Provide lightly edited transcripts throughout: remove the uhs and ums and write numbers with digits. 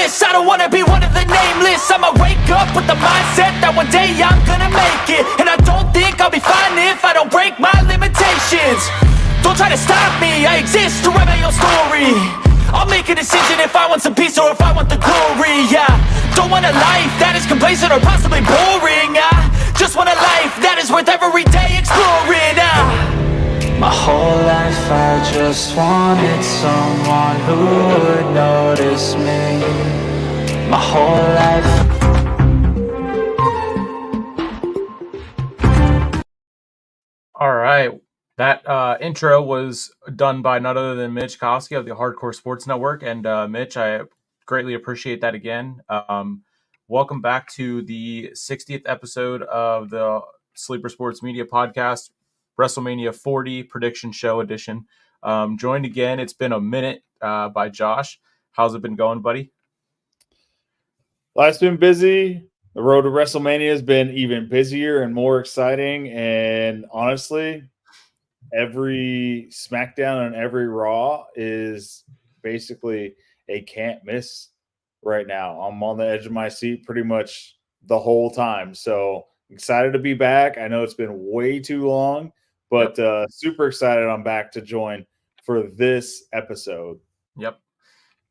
shameless. I don't wanna be one of the nameless. I'ma wake up with the mindset that one day I'm gonna make it. And I don't think I'll be fine if I don't break my limitations. Don't try to stop me, I exist to write my own story. I'll make a decision if I want some peace or if I want the glory, yeah. Don't want a life that is complacent or possibly boring. I just want a life that is worth every day exploring. My whole life I just wanted someone who would notice me. My whole life. All right. That intro was done by none other than Mitch Koski of the Hardcore Sports Network. And Mitch, I greatly appreciate that again. Welcome back to the 60th episode of the Sleeper Sports Media Podcast, Wrestlemania 40 Prediction Show Edition. Joined again, it's been a minute, by Josh. How's it been going, buddy? Life's been busy. The road to WrestleMania has been even busier and more exciting. And honestly, every SmackDown and every Raw is basically a can't miss right now. I'm on the edge of my seat pretty much the whole time. So excited to be back. I know it's been way too long, but super excited I'm back to join for this episode. Yep.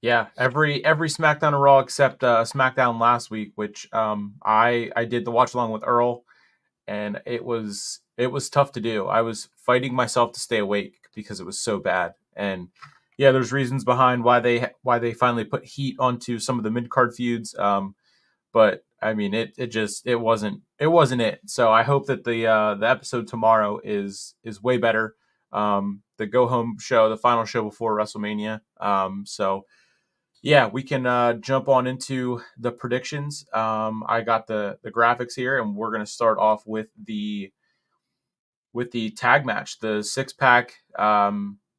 Yeah, every SmackDown and Raw except SmackDown last week, which I did the watch along with Earl, and it was tough to do. I was fighting myself to stay awake because it was so bad. And yeah, there's reasons behind why they finally put heat onto some of the mid card feuds. But I mean, it wasn't it. So I hope that the episode tomorrow is way better. The go home show, the final show before WrestleMania. So yeah, we can jump on into the predictions. I got the graphics here, and we're going to start off with the tag match, the 6-pack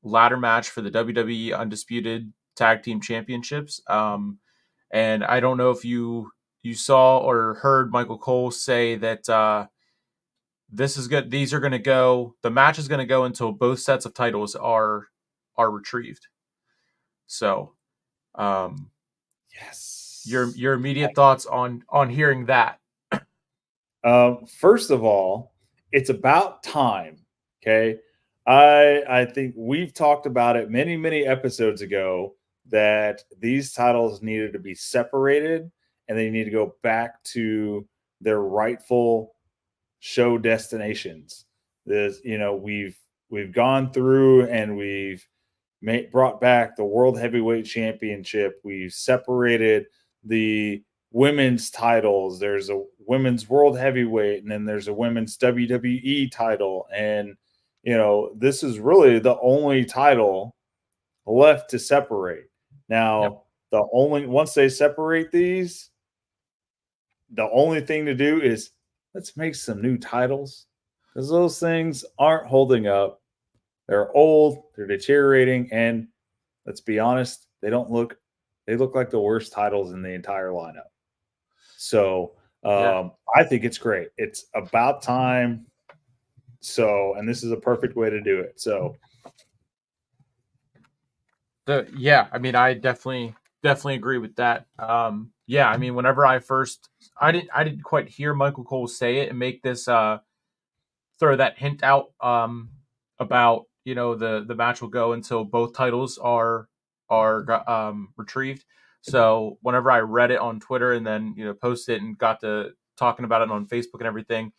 ladder match for the WWE Undisputed Tag Team Championships. And I don't know if you saw or heard Michael Cole say that this is good. These are going to go. The match is going to go until both sets of titles are retrieved. So. Yes. Your immediate thoughts on hearing that? First of all, it's about time. Okay. I think we've talked about it many episodes ago that these titles needed to be separated and they need to go back to their rightful show destinations. We've gone through and we've brought back the World Heavyweight Championship. We've separated the women's titles. There's a women's World Heavyweight, and then there's a women's WWE title. And, this is really the only title left to separate. Now, once they separate these, the only thing to do is let's make some new titles, because those things aren't holding up. They're old, they're deteriorating, and let's be honest, they look like the worst titles in the entire lineup. So I think it's great. It's about time. So, and this is a perfect way to do it. So I mean, I definitely agree with that. I mean, whenever I didn't quite hear Michael Cole say it and make this throw that hint out about the match will go until both titles are retrieved. So whenever I read it on Twitter and then posted it and got to talking about it on Facebook and everything,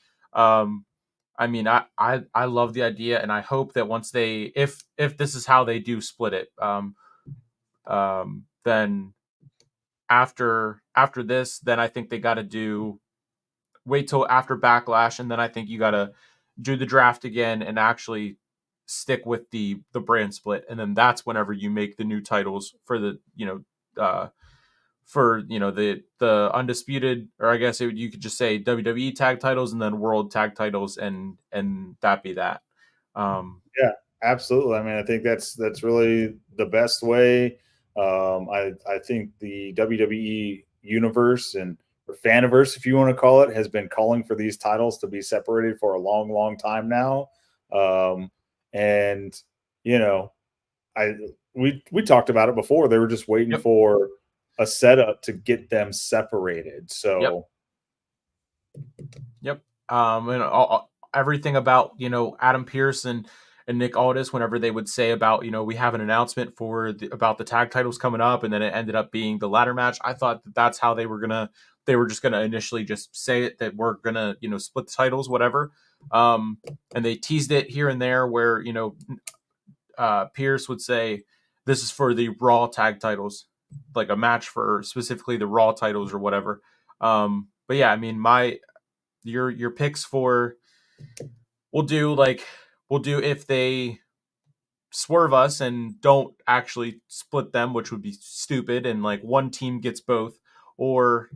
I mean, I love the idea, and I hope that once they if this is how they do split it, then after this, then I think they got to wait till after Backlash, and then I think you got to do the draft again and actually stick with the brand split, and then that's whenever you make the new titles for the the undisputed, or I guess you could just say WWE tag titles and then world tag titles, and that be that. Yeah, absolutely. I mean, I think that's really the best way. I think the WWE universe or faniverse, if you want to call it, has been calling for these titles to be separated for a long time now. And we talked about it before. They were just waiting for a setup to get them separated. So, Yep. And everything about, Adam Pearce and Nick Aldis, whenever they would say about, we have an announcement for about the tag titles coming up, and then it ended up being the ladder match. I thought that's how they were just gonna initially just say it, that we're gonna, split the titles, whatever. And they teased it here and there where, Pierce would say, this is for the Raw tag titles, like a match for specifically the Raw titles or whatever. But yeah, I mean, your picks for, we'll do if they swerve us and don't actually split them, which would be stupid, and like one team gets both, or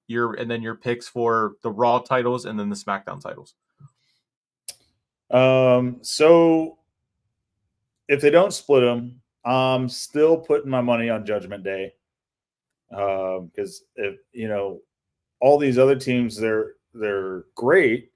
your picks for the Raw titles and then the SmackDown titles. so if they don't split them, I'm still putting my money on Judgment Day, because if all these other teams, they're great.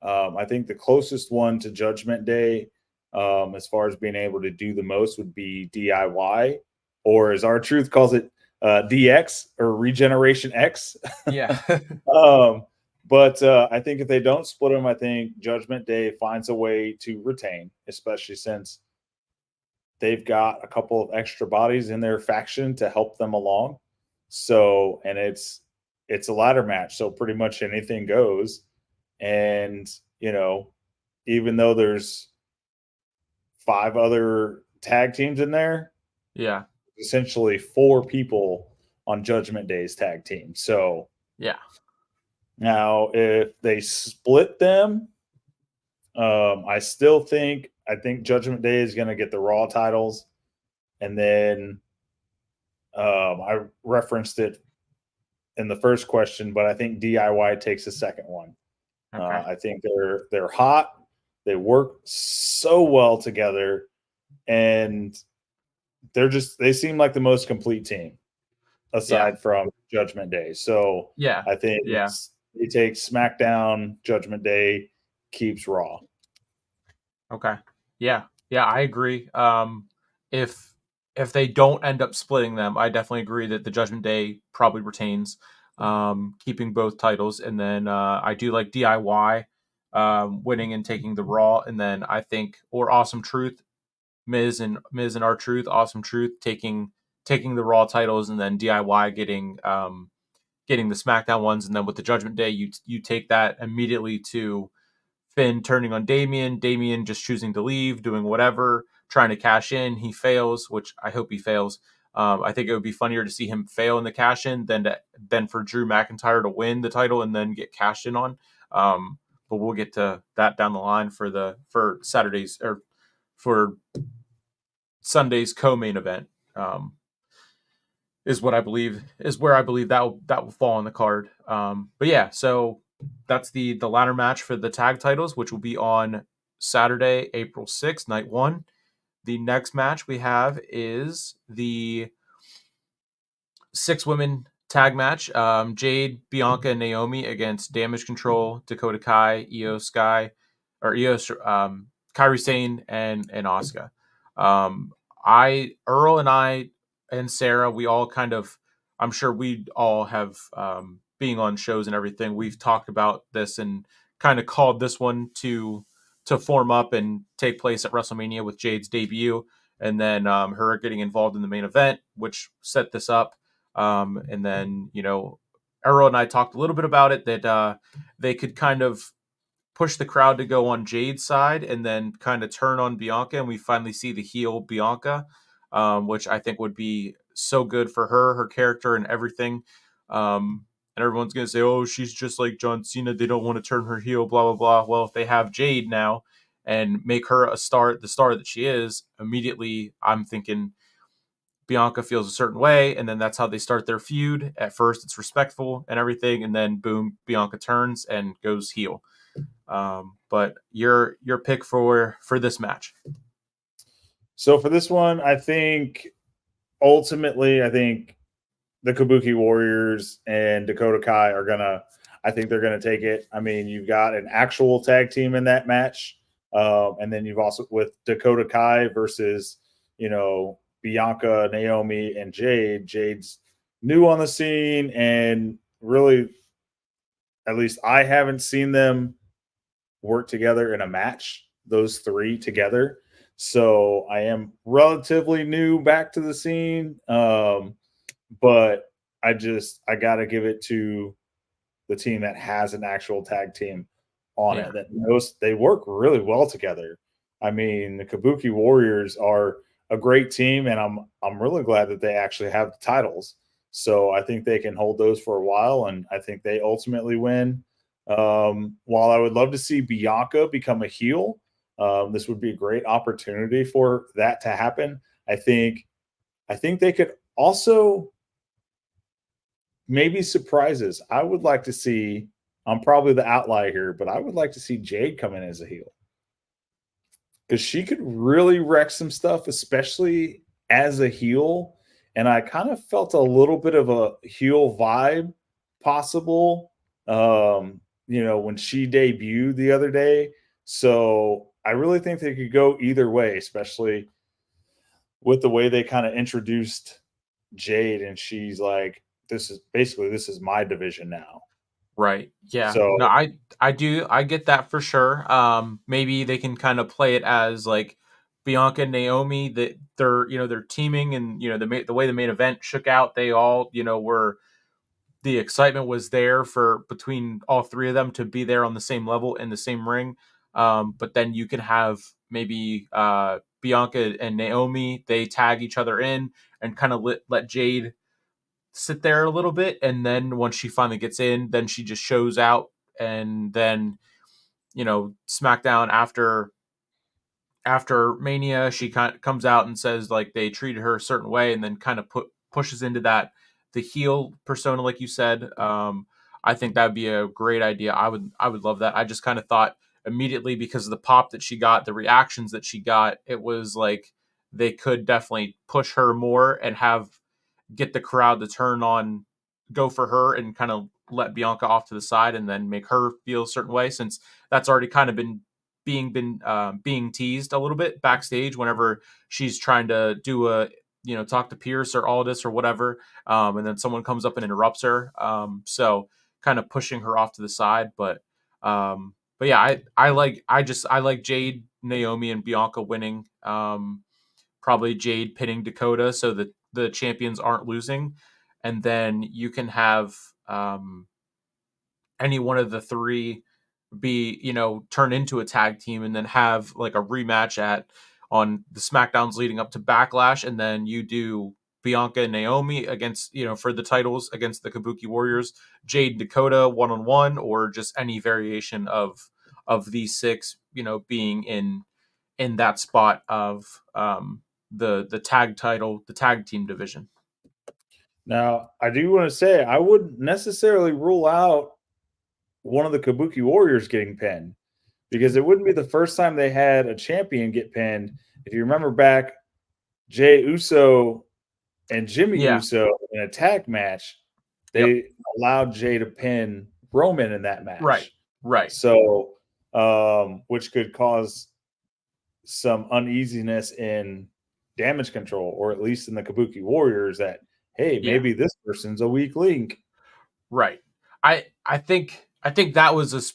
I think the closest one to Judgment Day, as far as being able to do the most, would be DIY, or as our truth calls it, DX or Regeneration X. Yeah. But I think if they don't split them, I think Judgment Day finds a way to retain, especially since they've got a couple of extra bodies in their faction to help them along. So, and it's a ladder match, so pretty much anything goes. And even though there's 5 other tag teams in there, Yeah. essentially 4 people on Judgment Day's tag team. So Yeah. now if they split them, I think Judgment Day is going to get the Raw titles, and then I referenced it in the first question, but I think DIY takes the second one. Okay. I think they're hot. They work so well together, and they seem like the most complete team aside from Judgment Day. So Yeah. I think they take SmackDown, Judgment Day keeps Raw. Okay. Yeah. Yeah, I agree. If they don't end up splitting them, I definitely agree that the Judgment Day probably retains, keeping both titles, and then I do like DIY winning and taking the Raw, and then I think, or Awesome Truth, Miz and our Truth, Awesome Truth taking the Raw titles, and then DIY getting the SmackDown ones, and then with the Judgment Day, you take that immediately to Finn turning on Damien just choosing to leave, doing whatever, trying to cash in. He fails, which I hope he fails. I think it would be funnier to see him fail in the cash in than for Drew McIntyre to win the title and then get cashed in on. But we'll get to that down the line for Saturdays, or for Sunday's co-main event. Is where I believe that will fall on the card. But yeah, so that's the ladder match for the tag titles, which will be on Saturday, April 6th, night 1. The next match we have is the 6 women tag match. Jade, Bianca, and Naomi against Damage Control, Dakota Kai, Io Sky, or Kairi Sane, and Asuka. Earl and I and Sarah, we all kind of, I'm sure we all have, being on shows and everything, we've talked about this and kind of called this one to form up and take place at WrestleMania with Jade's debut, and then her getting involved in the main event, which set this up. And then, Earl and I talked a little bit about it, that they could kind of push the crowd to go on Jade's side and then kind of turn on Bianca, and we finally see the heel Bianca, which I think would be so good for her character and everything. And everyone's going to say, oh, she's just like John Cena, they don't want to turn her heel, blah, blah, blah. Well, if they have Jade now and make her the star that she is, immediately I'm thinking Bianca feels a certain way, and then that's how they start their feud. At first, it's respectful and everything, and then boom, Bianca turns and goes heel. But your pick for this match? So for this one, I think ultimately, the Kabuki Warriors and Dakota Kai I think they're gonna take it. I mean, you've got an actual tag team in that match, and then you've also with Dakota Kai versus Bianca, Naomi, and Jade. Jade's new on the scene, and really, at least I haven't seen them work together in a match, those three together. So I am relatively new back to the scene. But I gotta give it to the team that has an actual tag team on Yeah. it that knows they work really well together. I mean, the Kabuki Warriors are a great team, and I'm really glad that they actually have the titles. So I think they can hold those for a while, and I think they ultimately win. While I would love to see Bianca become a heel, this would be a great opportunity for that to happen. I think I think they could also maybe surprises. I would like to see. I'm probably the outlier here, but I would like to see Jade come in as a heel because she could really wreck some stuff, especially as a heel. And I kind of felt a little bit of a heel vibe possible, when she debuted the other day. So I really think they could go either way, especially with the way they kind of introduced Jade, and she's like, this is my division now. Right. Yeah. So No, I get that for sure. Maybe they can kind of play it as like Bianca and Naomi, that they're teaming, and the way the main event shook out, they all were, the excitement was there for between all three of them to be there on the same level in the same ring. But then you can have maybe Bianca and Naomi, they tag each other in and kind of let Jade sit there a little bit, and then once she finally gets in, then she just shows out, and then SmackDown after Mania, she kind of comes out and says like they treated her a certain way, and then kind of pushes into that the heel persona, like you said. I think that would be a great idea. I would love that. I just kind of thought immediately, because of the pop that she got, the reactions that she got, it was like they could definitely push her more and get the crowd to turn on, go for her, and kind of let Bianca off to the side, and then make her feel a certain way, since that's already kind of being teased a little bit backstage whenever she's trying to do a talk to Pierce or Aldis or whatever, and then someone comes up and interrupts her. So kind of pushing her off to the side, but yeah, I like Jade, Naomi, and Bianca winning. Probably Jade pinning Dakota so that the champions aren't losing, and then you can have any one of the three be turn into a tag team, and then have like a rematch on the SmackDowns leading up to Backlash, and then you do Bianca and Naomi against for the titles against the Kabuki Warriors, Jade and Dakota one-on-one, or just any variation of these six being in that spot of the tag title, the tag team division. now I do want to say I wouldn't necessarily rule out one of the Kabuki Warriors getting pinned because it wouldn't be the first time they had a champion get pinned. If you remember back, Jey Uso and Jimmy Yeah, Uso in a tag match, yep, they allowed Jey to pin Roman in that right, match. right. So, which could cause some uneasiness in damage control, or at least in the Kabuki Warriors, that hey, Yeah, maybe this person's a weak link. right. I think that was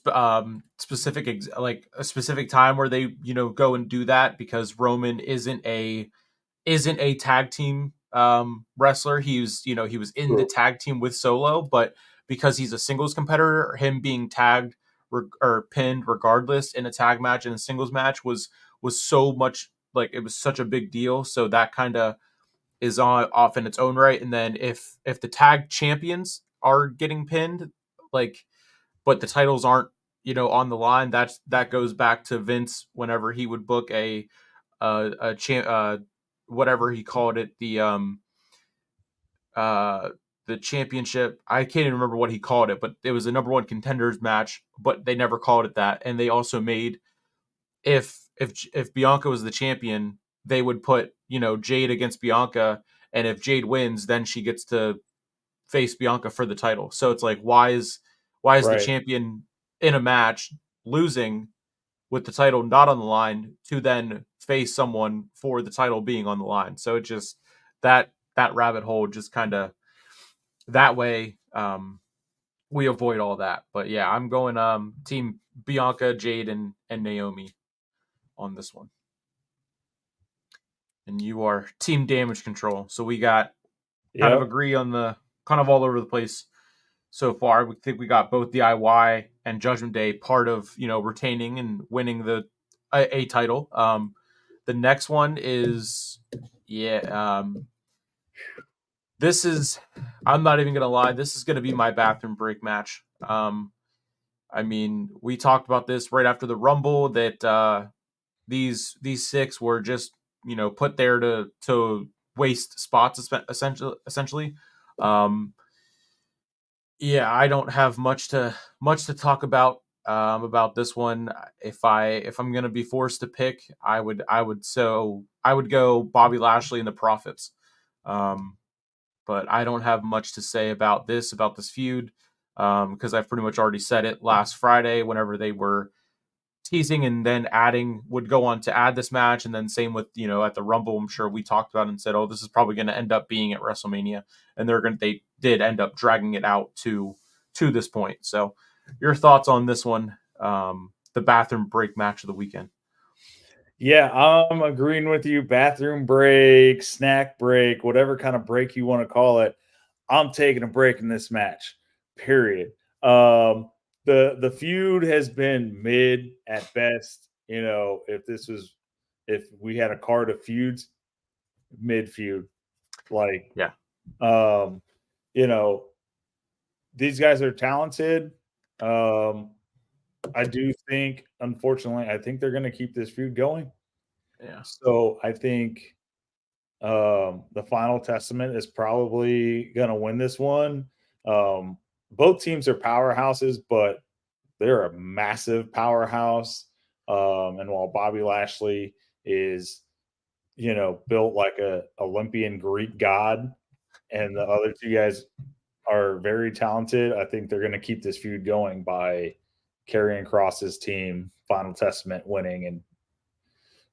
specific like a specific time where they go and do that, because Roman isn't a tag team wrestler. He was in the True. tag team with Solo, but because he's a singles competitor, him being tagged or pinned regardless in a tag match and a singles match was so much, like, it was such a big deal. So that kind of is on off in its own right. And then if the tag champions are getting pinned, like, but the titles aren't on the line, that goes back to Vince whenever he would book whatever he called it, uh the championship. I can't even remember what he called it, but it was a number one contenders match, but they never called it that. And they also made, if Bianca was the champion, they would put Jade against Bianca, and if Jade wins, then she gets to face Bianca for the title. So it's like, why is the Right. champion in a match losing with the title not on the line to then face someone for the title being on the line? So it just, that rabbit hole just kind of that way we avoid all that. But yeah, I'm going team Bianca, Jade, and Naomi on this one. And you are team damage control. So we got kind of Yep. agree on the kind of all over the place so far. We think we got both DIY and Judgment Day part of retaining and winning the a title. The next one is this is I'm not even gonna lie. This is gonna be my bathroom break match. I mean, we talked about this right after the Rumble that these six were just put there to waste spots essentially. Um, yeah, I don't have much to talk about this one. If I'm gonna be forced to pick, I would go Bobby Lashley and the Profits. Um, but I don't have much to say about this feud because I've pretty much already said it last Friday whenever they were teasing and then would go on to add this match, and then same with at the Rumble. I'm sure we talked about it and said, oh, this is probably going to end up being at WrestleMania, and they did end up dragging it out to this point. So, your thoughts on this one, the bathroom break match of the weekend? Yeah, I'm agreeing with you. Bathroom break, snack break, whatever kind of break you want to call it. I'm taking a break in this match. Period. The feud has been mid at best. If we had a card of feuds, mid feud. Like, Yeah, um, you know, these guys are talented. I do think, unfortunately, I think they're going to keep this feud going. yeah, So I think the Final Testament is probably going to win this one. Both teams are powerhouses, but they're a massive powerhouse. And while Bobby Lashley is, built like a Olympian Greek god, and the other two guys are very talented, I think they're going to keep this feud going by carrying Cross's team, Final Testament winning and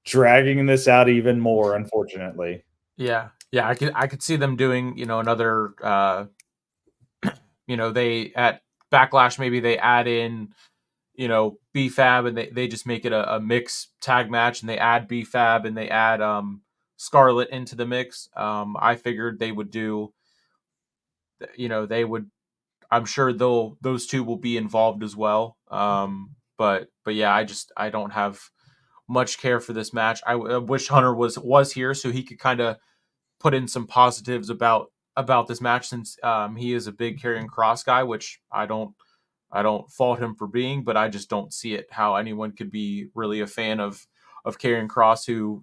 dragging this out even more, unfortunately. yeah. I could see them doing another. They at Backlash maybe they add in BFAB and they just make it a mix tag match and they add BFAB and they add Scarlett into the mix. I figured they would do they would I'm sure those two will be involved as well. But yeah, I don't have much care for this match. I wish Hunter was here so he could kind of put in some positives about this match since he is a big carrying cross guy, which I don't fault him for being, but I just don't see it how anyone could be really a fan of Karrion Kross, who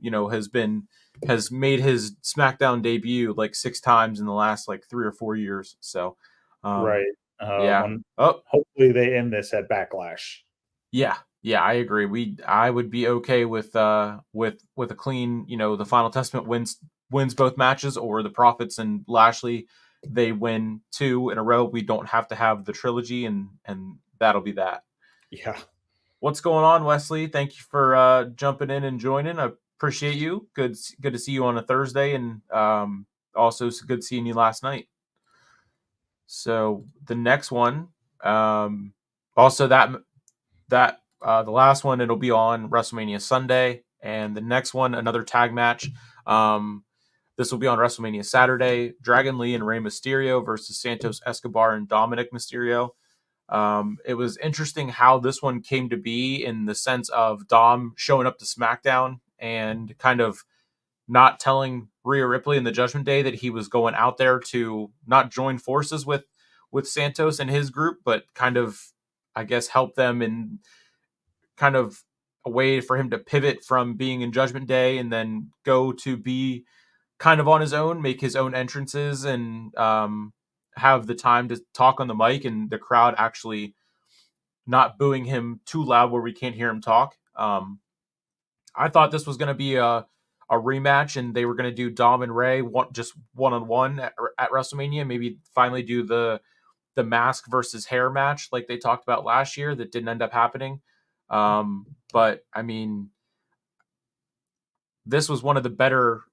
has made his SmackDown debut like 6 times in the last like 3 or 4 years. So, um, Right. yeah. Oh, Hopefully they end this at Backlash. yeah, I agree. I would be okay with a clean, the Final Testament wins both matches, or the Prophets and Lashley they win 2 in a row. We don't have to have the trilogy, and that'll be that. Yeah. What's going on, Wesley? Thank you for jumping in and joining. I appreciate you. Good to see you on a Thursday, and also it's good seeing you last night. So the next one, also that the last one it'll be on WrestleMania Sunday, and the next one another tag match. This will be on WrestleMania Saturday. Dragon Lee and Rey Mysterio versus Santos Escobar and Dominic Mysterio. It was interesting how this one came to be in the sense of Dom showing up to SmackDown and kind of not telling Rhea Ripley in the Judgment Day that he was going out there to not join forces with Santos and his group, but kind of, I guess, help them in kind of a way for him to pivot from being in Judgment Day and then go to be kind of on his own, make his own entrances, and have the time to talk on the mic, and the crowd actually not booing him too loud where we can't hear him talk. I thought this was going to be a rematch, and they were going to do Dom and Ray just one on one at WrestleMania. Maybe finally do the mask versus hair match like they talked about last year. That didn't end up happening. But I mean, this was one of the better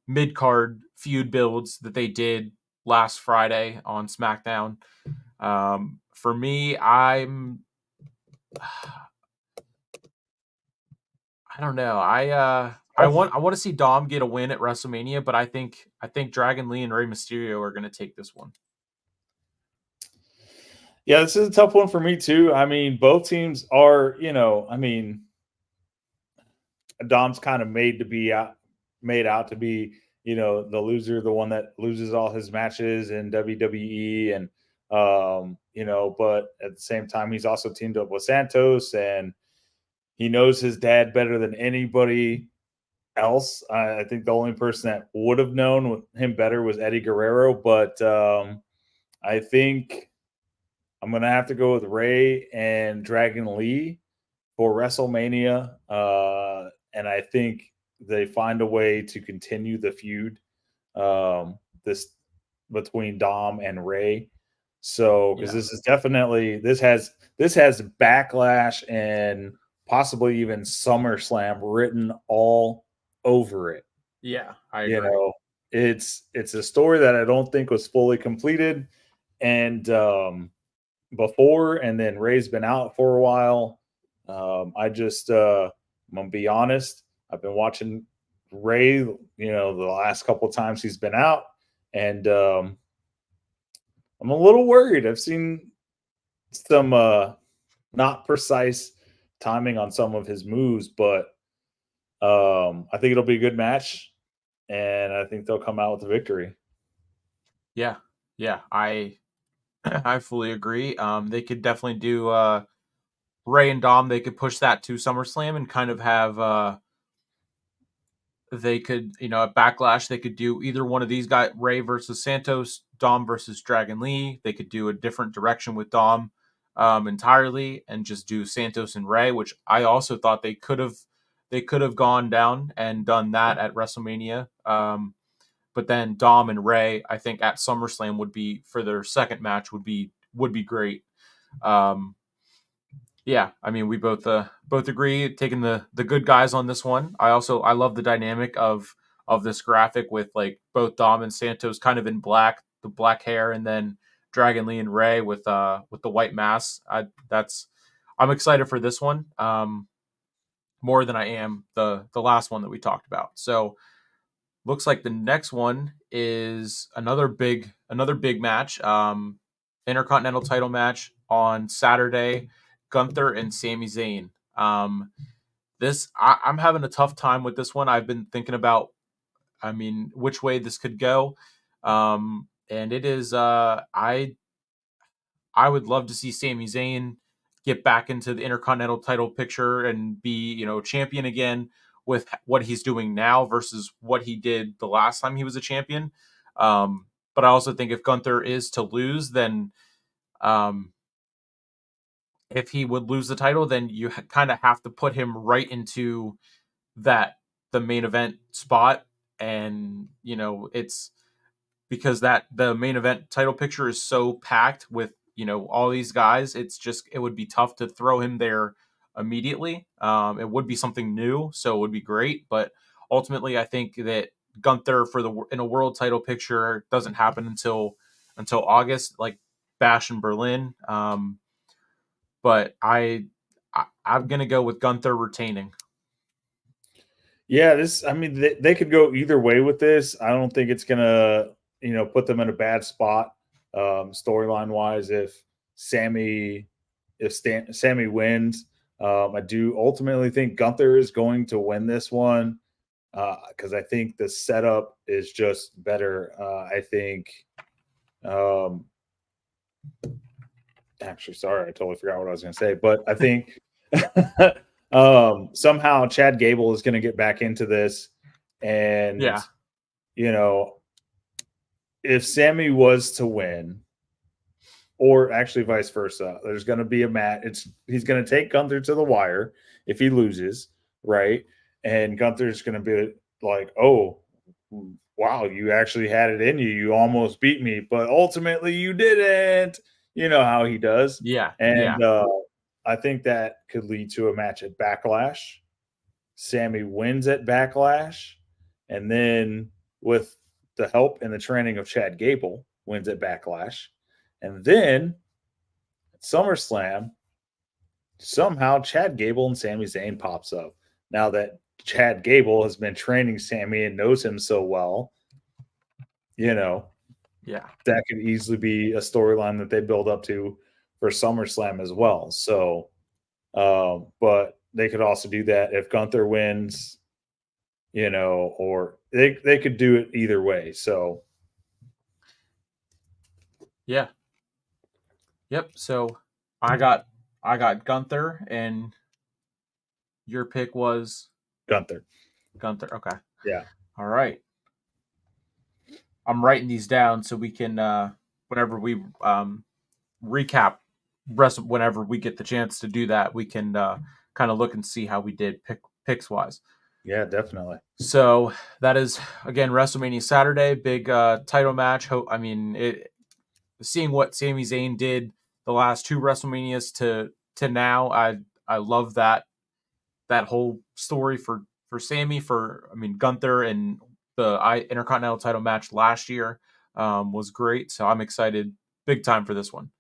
mid card feud builds that they did last Friday on SmackDown. For me, I don't know. I want to see Dom get a win at WrestleMania, but I think Dragon Lee and Rey Mysterio are going to take this one. Yeah, this is a tough one for me too. I mean, both teams are, I mean, Dom's kind of made out to be, the loser, the one that loses all his matches in WWE, and but at the same time, he's also teamed up with Santos, and he knows his dad better than anybody else. I think the only person that would have known him better was Eddie Guerrero, but I think I'm gonna have to go with Ray and Dragon Lee for WrestleMania, and I think they find a way to continue the feud this between Dom and Ray. So because this is definitely this has Backlash and possibly even SummerSlam written all over it. Yeah, I agree. It's a story that I don't think was fully completed, and before, and then Ray's been out for a while. I'm gonna be honest. I've been watching Ray, the last couple of times he's been out, and I'm a little worried. I've seen some not precise timing on some of his moves, but I think it'll be a good match, and I think they'll come out with a victory. Yeah, I fully agree. They could definitely do Ray and Dom. They could push that to SummerSlam and kind of have they could, at Backlash, they could do either one of these guys, Ray versus Santos, Dom versus Dragon Lee. They could do a different direction with Dom entirely and just do Santos and Ray, which I also thought they could have gone down and done that at WrestleMania. But then Dom and Ray, I think at SummerSlam would be, for their second match, would be great. Yeah, I mean, we both agree taking the good guys on this one. I love the dynamic of this graphic with like both Dom and Santos kind of in black, the black hair, and then Dragon Lee and Ray with the white masks. I'm excited for this one more than I am the last one that we talked about. So looks like the next one is another big match, Intercontinental title match on Saturday. Gunther and Sami Zayn. I'm having a tough time with this one. I've been thinking about, which way this could go, and it is. I would love to see Sami Zayn get back into the Intercontinental title picture and be, champion again with what he's doing now versus what he did the last time he was a champion. But I also think if Gunther is to lose, then if he would lose the title, then you kind of have to put him right into the main event spot. And, it's because the main event title picture is so packed with, all these guys. It would be tough to throw him there immediately. It would be something new, so it would be great. But ultimately, I think that Gunther in a world title picture doesn't happen until August, like Bash in Berlin. But I'm gonna go with Gunther retaining. Yeah, they could go either way with this. I don't think it's gonna, put them in a bad spot storyline wise if Sammy wins. I do ultimately think Gunther is going to win this one because I think the setup is just better. I think. Actually, sorry, I totally forgot what I was going to say, but I think somehow Chad Gable is going to get back into this, and if Sammy was to win, or actually vice versa, there's going to be a match. He's going to take Gunther to the wire if he loses, right? And Gunther's going to be like, "Oh, wow, you actually had it in you. You almost beat me, but ultimately you didn't." You know how he does. Yeah. And I think that could lead to a match at Backlash. Sammy wins at Backlash. And then with the help and the training of Chad Gable, wins at Backlash. And then at SummerSlam, somehow Chad Gable and Sami Zayn pops up. Now that Chad Gable has been training Sami and knows him so well, Yeah. that could easily be a storyline that they build up to for SummerSlam as well. So, but they could also do that if Gunther wins, or they could do it either way. So, Yeah. Yep. So I got Gunther, and your pick was Gunther. Gunther. Okay. Yeah. All right. I'm writing these down so we can whenever we recap whenever we get the chance to do that, we can kind of look and see how we did picks wise. Yeah, definitely. So that is again WrestleMania Saturday, big title match. Seeing what Sami Zayn did the last two WrestleManias to now, I love that whole story for Sami, Gunther, and the Intercontinental title match last year was great. So I'm excited big time for this one.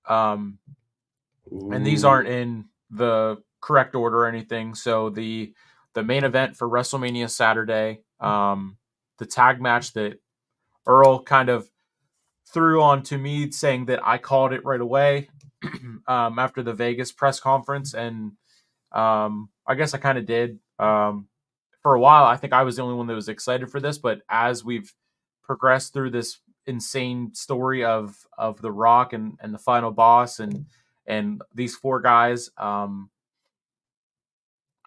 And these aren't in the correct order or anything. So the main event for WrestleMania Saturday, the tag match that Earl kind of threw on to me, saying that I called it right away after the Vegas press conference, and I guess I kind of did. For a while, I think I was the only one that was excited for this, but as we've progressed through this insane story of The Rock and the final boss and these four guys, I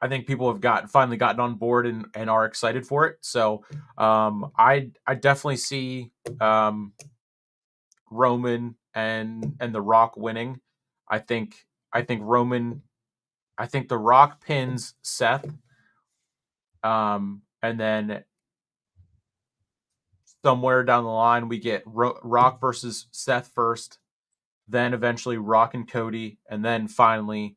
think people have finally gotten on board and are excited for it. So I definitely see Roman and The Rock winning. I think Roman. I think The Rock pins Seth. And then somewhere down the line we get Rock versus Seth first, then eventually Rock and Cody, and then finally,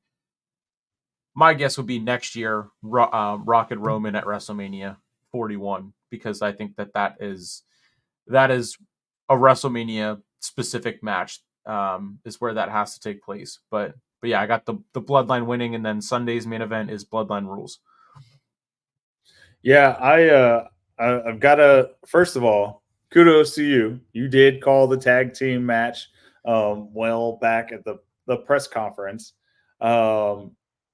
my guess would be next year Rock and Roman at WrestleMania 41, because I think that is a WrestleMania specific match, is where that has to take place. But yeah, I got the Bloodline winning, and then Sunday's main event is Bloodline Rules. Yeah, I've got to, first of all, kudos to you. You did call the tag team match well back at the press conference. And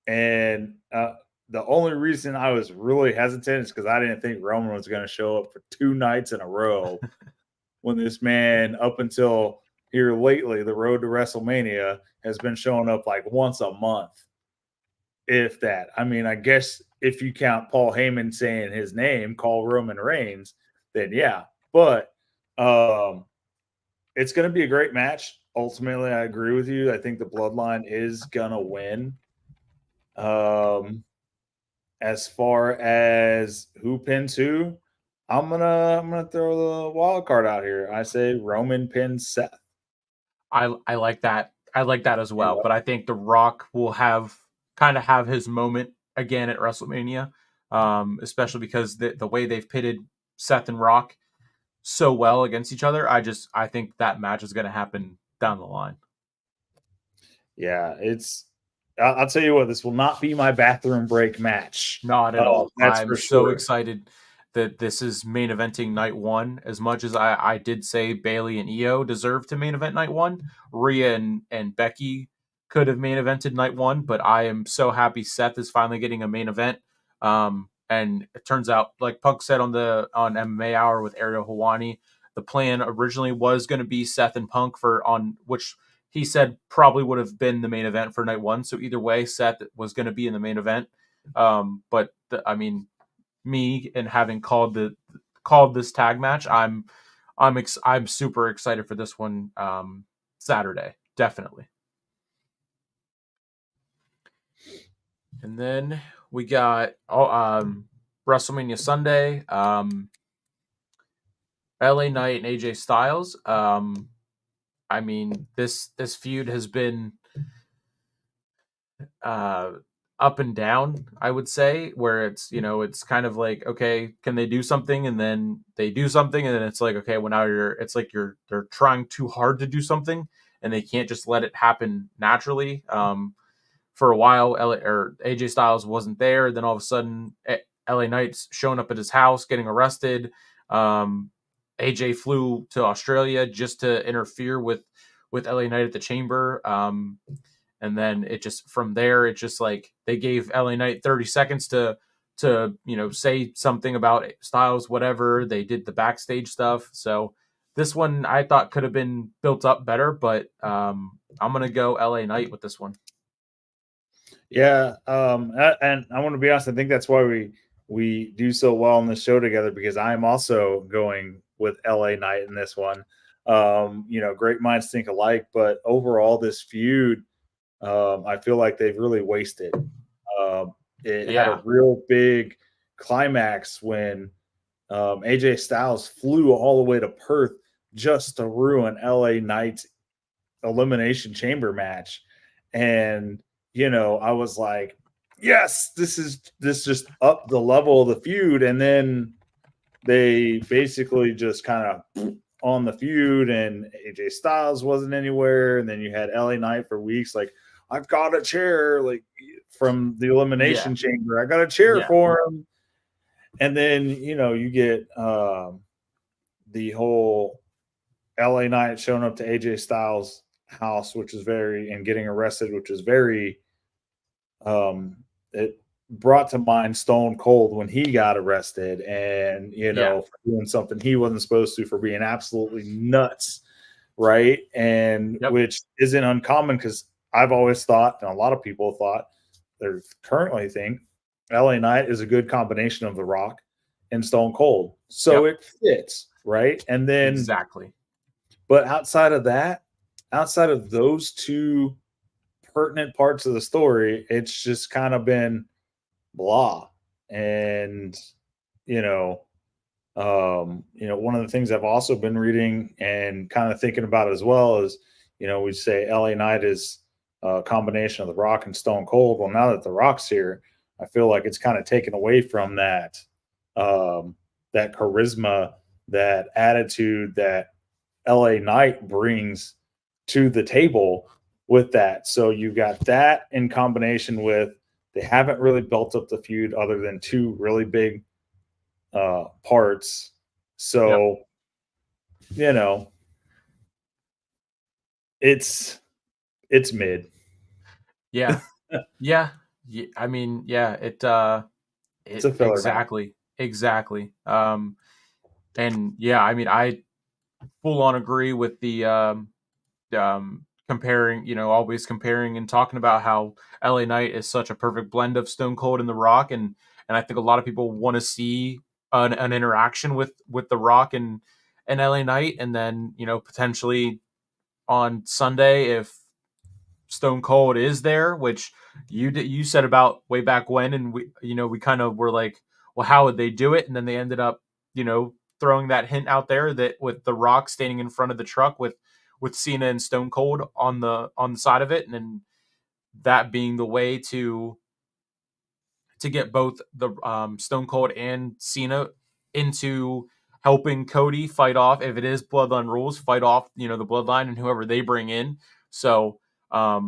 the only reason I was really hesitant is because I didn't think Roman was going to show up for 2 nights in a row when this man, up until here lately, the road to WrestleMania, has been showing up like once a month, if that. I mean, I guess if you count Paul Heyman saying his name, call Roman Reigns, then yeah. But it's going to be a great match. Ultimately, I agree with you. I think the Bloodline is going to win. As far as who pins who, I'm gonna throw the wild card out here. I say Roman pins Seth. I like that. I like that as well. But I think The Rock will have his moment again at WrestleMania, especially because the way they've pitted Seth and Rock so well against each other. I think that match is going to happen down the line. Yeah, I'll tell you what, this will not be my bathroom break match. Not at all. That's I'm for so sure. excited that this is main eventing night one. As much as I did say Bailey and Io deserve to main event night one, Rhea and Becky could have main evented night one, but I am so happy Seth is finally getting a main event. And it turns out, like Punk said on MMA Hour with Ariel Helwani, the plan originally was going to be Seth and Punk which he said probably would have been the main event for night one. So either way, Seth was going to be in the main event. But me and having called this tag match, I'm super excited for this one. Saturday, definitely. And then we got WrestleMania Sunday, LA Knight and AJ Styles. This feud has been up and down, I would say, where it's, it's kind of like, okay, can they do something? And then they do something, and then it's like, okay, well, now it's like they're trying too hard to do something, and they can't just let it happen naturally. For a while, AJ Styles wasn't there. Then all of a sudden, LA Knight's showing up at his house, getting arrested. AJ flew to Australia just to interfere with LA Knight at the Chamber. And then it just, from there, it just like they gave LA Knight 30 seconds to say something about Styles, whatever. They did the backstage stuff. So this one I thought could have been built up better, but I'm gonna go LA Knight with this one. Yeah, and I want to be honest. I think that's why we do so well on this show together, because I am also going with LA Knight in this one. Great minds think alike, but overall, this feud, I feel like they've really wasted. It had a real big climax when AJ Styles flew all the way to Perth just to ruin LA Knight's Elimination Chamber match, and I was like, yes, this just up the level of the feud. And then they basically just kind of on the feud, and AJ Styles wasn't anywhere. And then you had LA Knight for weeks, like, I've got a chair, like, from the Elimination Chamber. I got a chair for him. And then, you get the whole LA Knight showing up to AJ Styles' house, and getting arrested, which is very, it brought to mind Stone Cold when he got arrested, and for doing something he wasn't supposed to, for being absolutely nuts, right? And which isn't uncommon, because I've always thought, and a lot of people thought, they currently think, LA Knight is a good combination of The Rock and Stone Cold, so it fits, right? And then exactly. But outside of those two pertinent parts of the story, it's just kind of been blah. And one of the things I've also been reading and kind of thinking about as well is, we say LA Knight is a combination of The Rock and Stone Cold. Well, now that The Rock's here, I feel like it's kind of taken away from that charisma, that attitude that LA Knight brings to the table with that. So you got that in combination with, they haven't really built up the feud other than two really big parts. So, it's mid. Yeah. Yeah. I mean, it's a filler exactly. And I mean, I full on agree with the comparing, always comparing and talking about how LA Knight is such a perfect blend of Stone Cold and The Rock, and I think a lot of people want to see an interaction with The Rock and LA Knight, and then potentially on Sunday, if Stone Cold is there, which you said about way back when, and we kind of were like, well, how would they do it? And then they ended up throwing that hint out there that with The Rock standing in front of the truck with Cena and Stone Cold on the side of it, and then that being the way to get both the Stone Cold and Cena into helping Cody fight off, if it is Bloodline rules, fight off the Bloodline and whoever they bring in. So I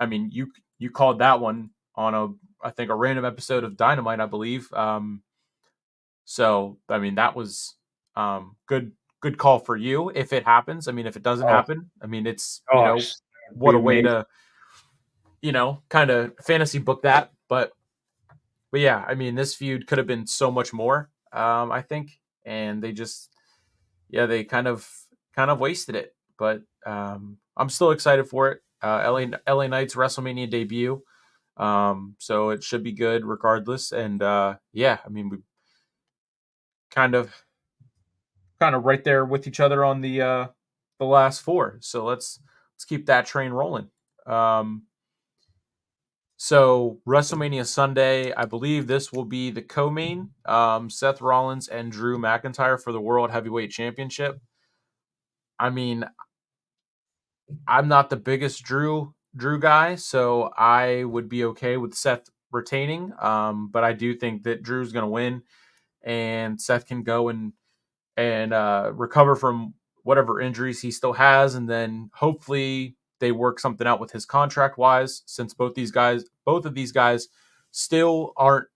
mean, you called that one on I think a random episode of Dynamite, I believe. So I mean, that was good call for you if it happens. I mean, if it doesn't happen, I mean, it's what a way to kind of fantasy book that. But yeah, I mean, this feud could have been so much more, I think, and they just they kind of wasted it. But I'm still excited for it. LA Knight's WrestleMania debut, so it should be good regardless. And I mean, we kind of right there with each other on the last four. So let's keep that train rolling. So WrestleMania Sunday, I believe this will be the co-main, Seth Rollins and Drew McIntyre for the World Heavyweight Championship. I mean, I'm not the biggest Drew guy, so I would be okay with Seth retaining. But I do think that Drew's going to win, and Seth can go and recover from whatever injuries he still has, and then hopefully they work something out with his contract wise, since both of these guys still aren't,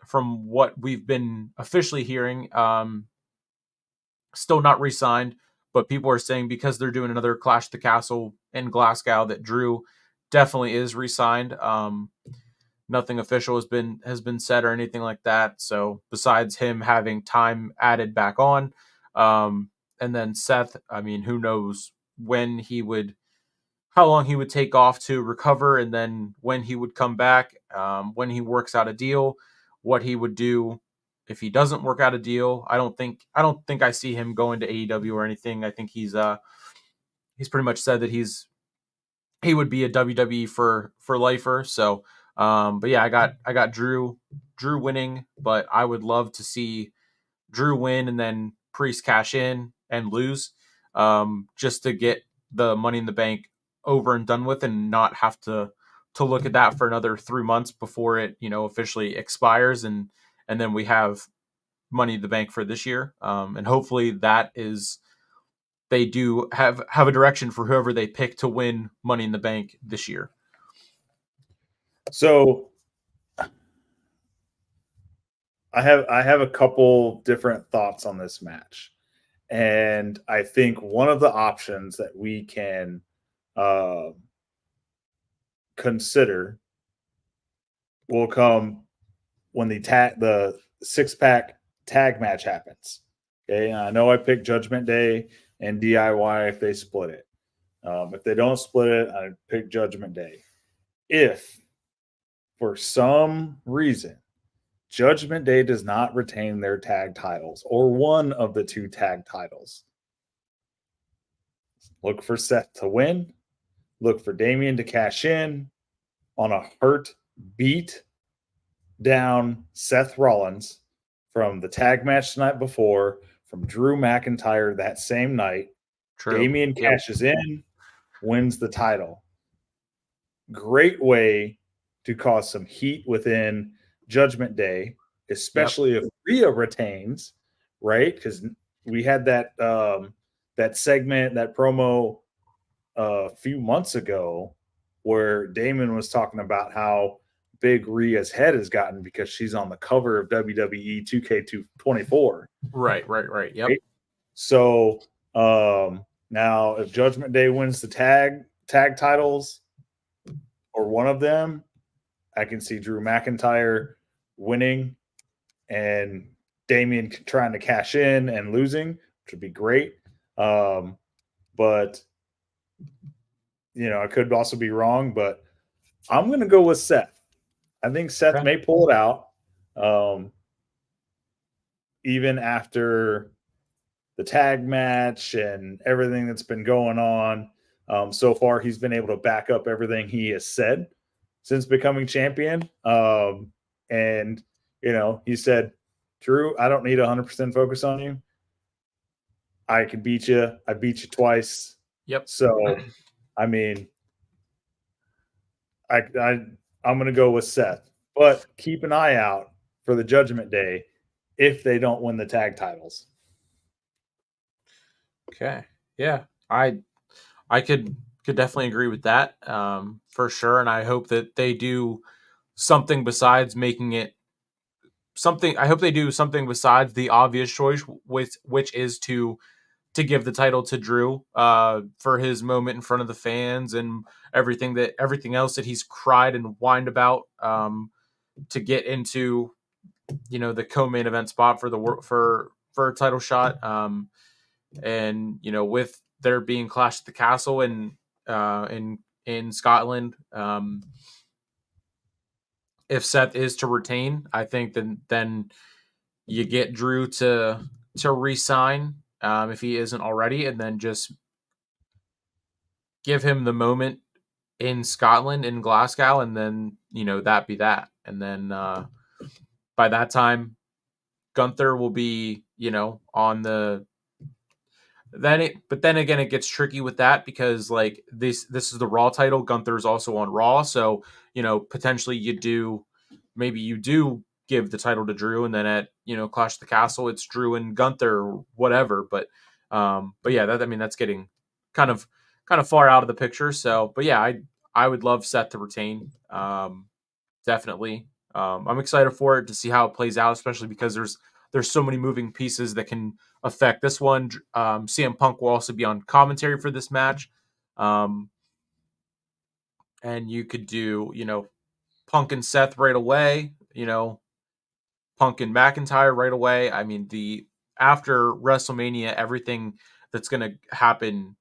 from what we've been officially hearing, still not re-signed. But people are saying because they're doing another Clash at the Castle in Glasgow that Drew definitely is re-signed. Nothing official has been said or anything like that. So besides him having time added back on, and then Seth, I mean, who knows how long he would take off to recover, and then when he would come back, when he works out a deal, what he would do if he doesn't work out a deal. I don't think I see him going to AEW or anything. I think he's pretty much said that he would be a WWE for lifer. So, but yeah, I got Drew winning, but I would love to see Drew win and then Priest cash in and lose, just to get the Money in the Bank over and done with, and not have to look at that for another 3 months before it, officially expires, and then we have Money in the Bank for this year. And hopefully they do have a direction for whoever they pick to win Money in the Bank this year. So I have a couple different thoughts on this match, and I think one of the options that we can consider will come when the 6-pack tag match happens. Okay, and I know I picked Judgment Day and DIY if they split it. If they don't split it, I pick Judgment Day. If for some reason Judgment Day does not retain their tag titles, or one of the 2 tag titles, look for Seth to win. Look for Damian to cash in on a hurt, beat down Seth Rollins from the tag match the night before, from Drew McIntyre that same night. True. Damian cashes in, wins the title. Great way to cause some heat within Judgment Day, especially if Rhea retains, right? Because we had that segment, that promo a few months ago where Damon was talking about how big Rhea's head has gotten because she's on the cover of WWE 2K24. Right. Yep. Right? So now if Judgment Day wins the tag titles, or one of them, I can see Drew McIntyre winning and Damian trying to cash in and losing, which would be great. But I could also be wrong, but I'm going to go with Seth. I think Seth may pull it out, even after the tag match and everything that's been going on. So far, he's been able to back up everything he has said since becoming champion. And, he said, Drew, I don't need 100% focus on you. I can beat you. I beat you twice. Yep. So, I mean, I'm going to go with Seth. But keep an eye out for the Judgment Day if they don't win the tag titles. Okay. Yeah. I could definitely agree with that, for sure. And I hope that they do something besides making it something. I hope they do something besides the obvious choice, which is to give the title to Drew, for his moment in front of the fans and everything else that he's cried and whined about, to get into, the co-main event spot for a title shot. And with there being Clash at the Castle in Scotland, if Seth is to retain, I think then you get Drew to re-sign, if he isn't already, and then just give him the moment in Scotland, in Glasgow, and then that be that. And then by that time, Gunther will be on the. But then again, it gets tricky with that because this is the Raw title. Gunther's also on Raw, so potentially you do maybe you do give the title to Drew, and then at Clash of the Castle it's Drew and Gunther or whatever. But yeah, that's getting kind of far out of the picture. So, but yeah, I would love Seth to retain. Definitely. I'm excited for it to see how it plays out, especially because there's so many moving pieces that can affect this one. CM Punk will also be on commentary for this match. And you could do, Punk and Seth right away, Punk and McIntyre right away. I mean, the after WrestleMania, everything that's going to happen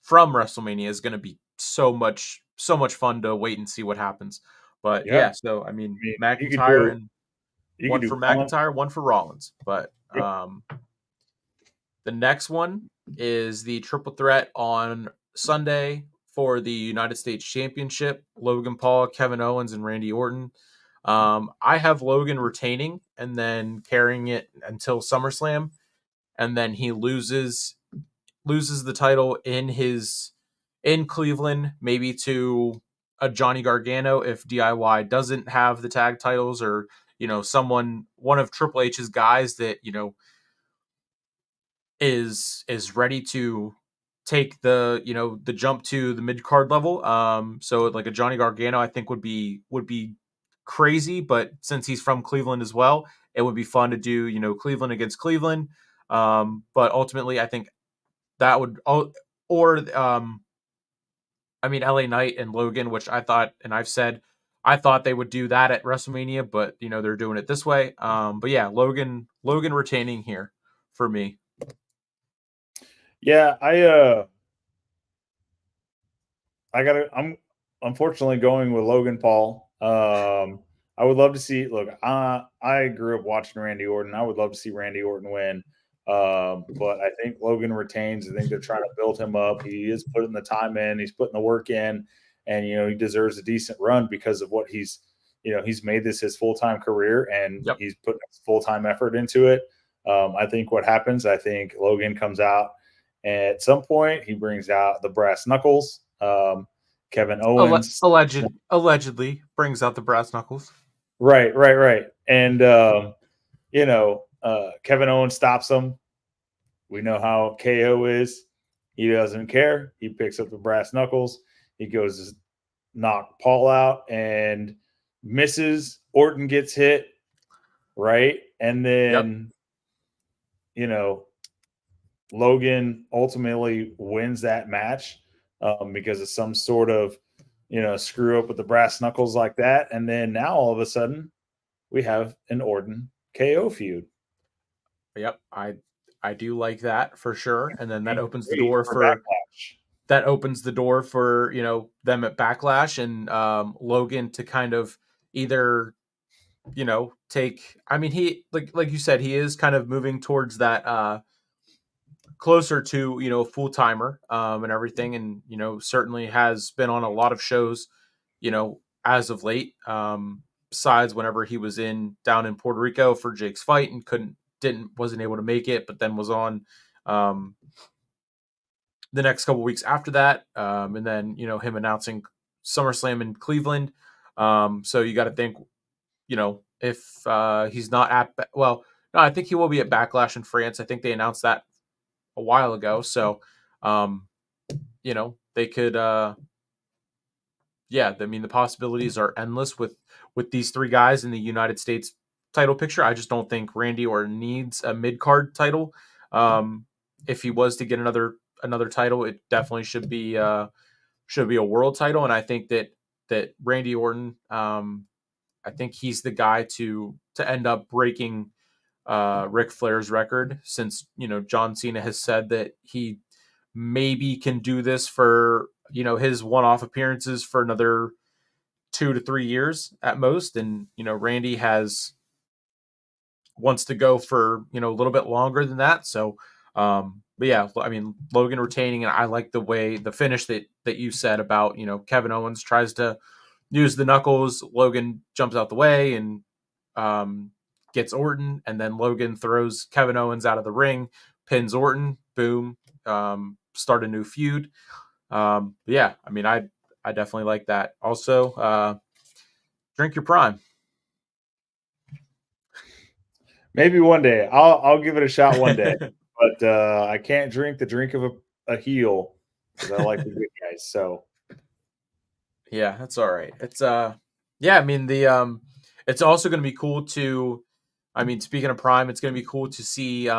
from WrestleMania is going to be so much fun to wait and see what happens. But Yeah. yeah, so I mean, I mean, McIntyre and you could one do for Punk. McIntyre, one for Rollins. But Yep. the next one is the triple threat on Sunday for the United States Championship. Logan Paul, Kevin Owens, and Randy Orton. I have Logan retaining and then carrying it until SummerSlam, and then he loses the title in Cleveland, maybe to a Johnny Gargano if DIY doesn't have the tag titles, or one of Triple H's guys that is ready to take the jump to the mid card level. So like a Johnny Gargano, I think would be crazy, but since he's from Cleveland as well, it would be fun to do Cleveland against Cleveland. But ultimately, I think that would or I mean LA Knight and Logan, which I thought, and I've said I thought they would do that at WrestleMania, but they're doing it this way. But yeah, Logan retaining here for me. Yeah, I'm unfortunately going with Logan Paul. I would love to see. Look, I grew up watching Randy Orton. I would love to see Randy Orton win. But I think Logan retains. I think they're trying to build him up. He is putting the time in. He's putting the work in, and he deserves a decent run because of what he's made this his full-time career, and Yep. he's putting full-time effort into it. I think what happens. I think Logan comes out at some point. He brings out the brass knuckles. Kevin Owens Allegedly brings out the brass knuckles. Right. And Kevin Owens stops him. We know how KO is. He doesn't care. He picks up the brass knuckles. He goes to knock Paul out and misses. Orton gets hit. Right. And then, Logan ultimately wins that match because of some sort of, screw up with the brass knuckles like that. And then now all of a sudden we have an Orton KO feud. Yep, I do like that for sure, and then that opens the Great door for Backlash. them at Backlash, and Logan to kind of either take. I mean, he like you said, he is kind of moving towards that closer to full timer and everything, and certainly has been on a lot of shows as of late. Besides whenever he was down in Puerto Rico for Jake's fight and wasn't able to make it, but then was on the next couple weeks after that, and then him announcing SummerSlam in Cleveland. So you got to think, if he's not no, I think he will be at Backlash in France. I think they announced that a while ago. So, they could, yeah, I mean, the possibilities are endless with these three guys in the United States title picture. I just don't think Randy Orton needs a mid card title. If he was to get another title, it definitely should be a world title. And I think that Randy Orton, I think he's the guy to end up breaking Ric Flair's record, since John Cena has said that he maybe can do this for his one-off appearances for another 2 to 3 years at most, and Randy wants to go for a little bit longer than that. So but yeah, I mean, Logan retaining, and I like the finish that you said about Kevin Owens tries to use the knuckles, Logan jumps out the way and gets Orton, and then Logan throws Kevin Owens out of the ring, pins Orton, boom, start a new feud. Yeah, I mean, I definitely like that. Also, drink your prime. Maybe one day. I'll give it a shot one day. But I can't drink the drink of a heel because I like the good guys. So Yeah, that's all right. It's yeah, I mean it's also going to be cool to I mean speaking of Prime, it's going to be cool to see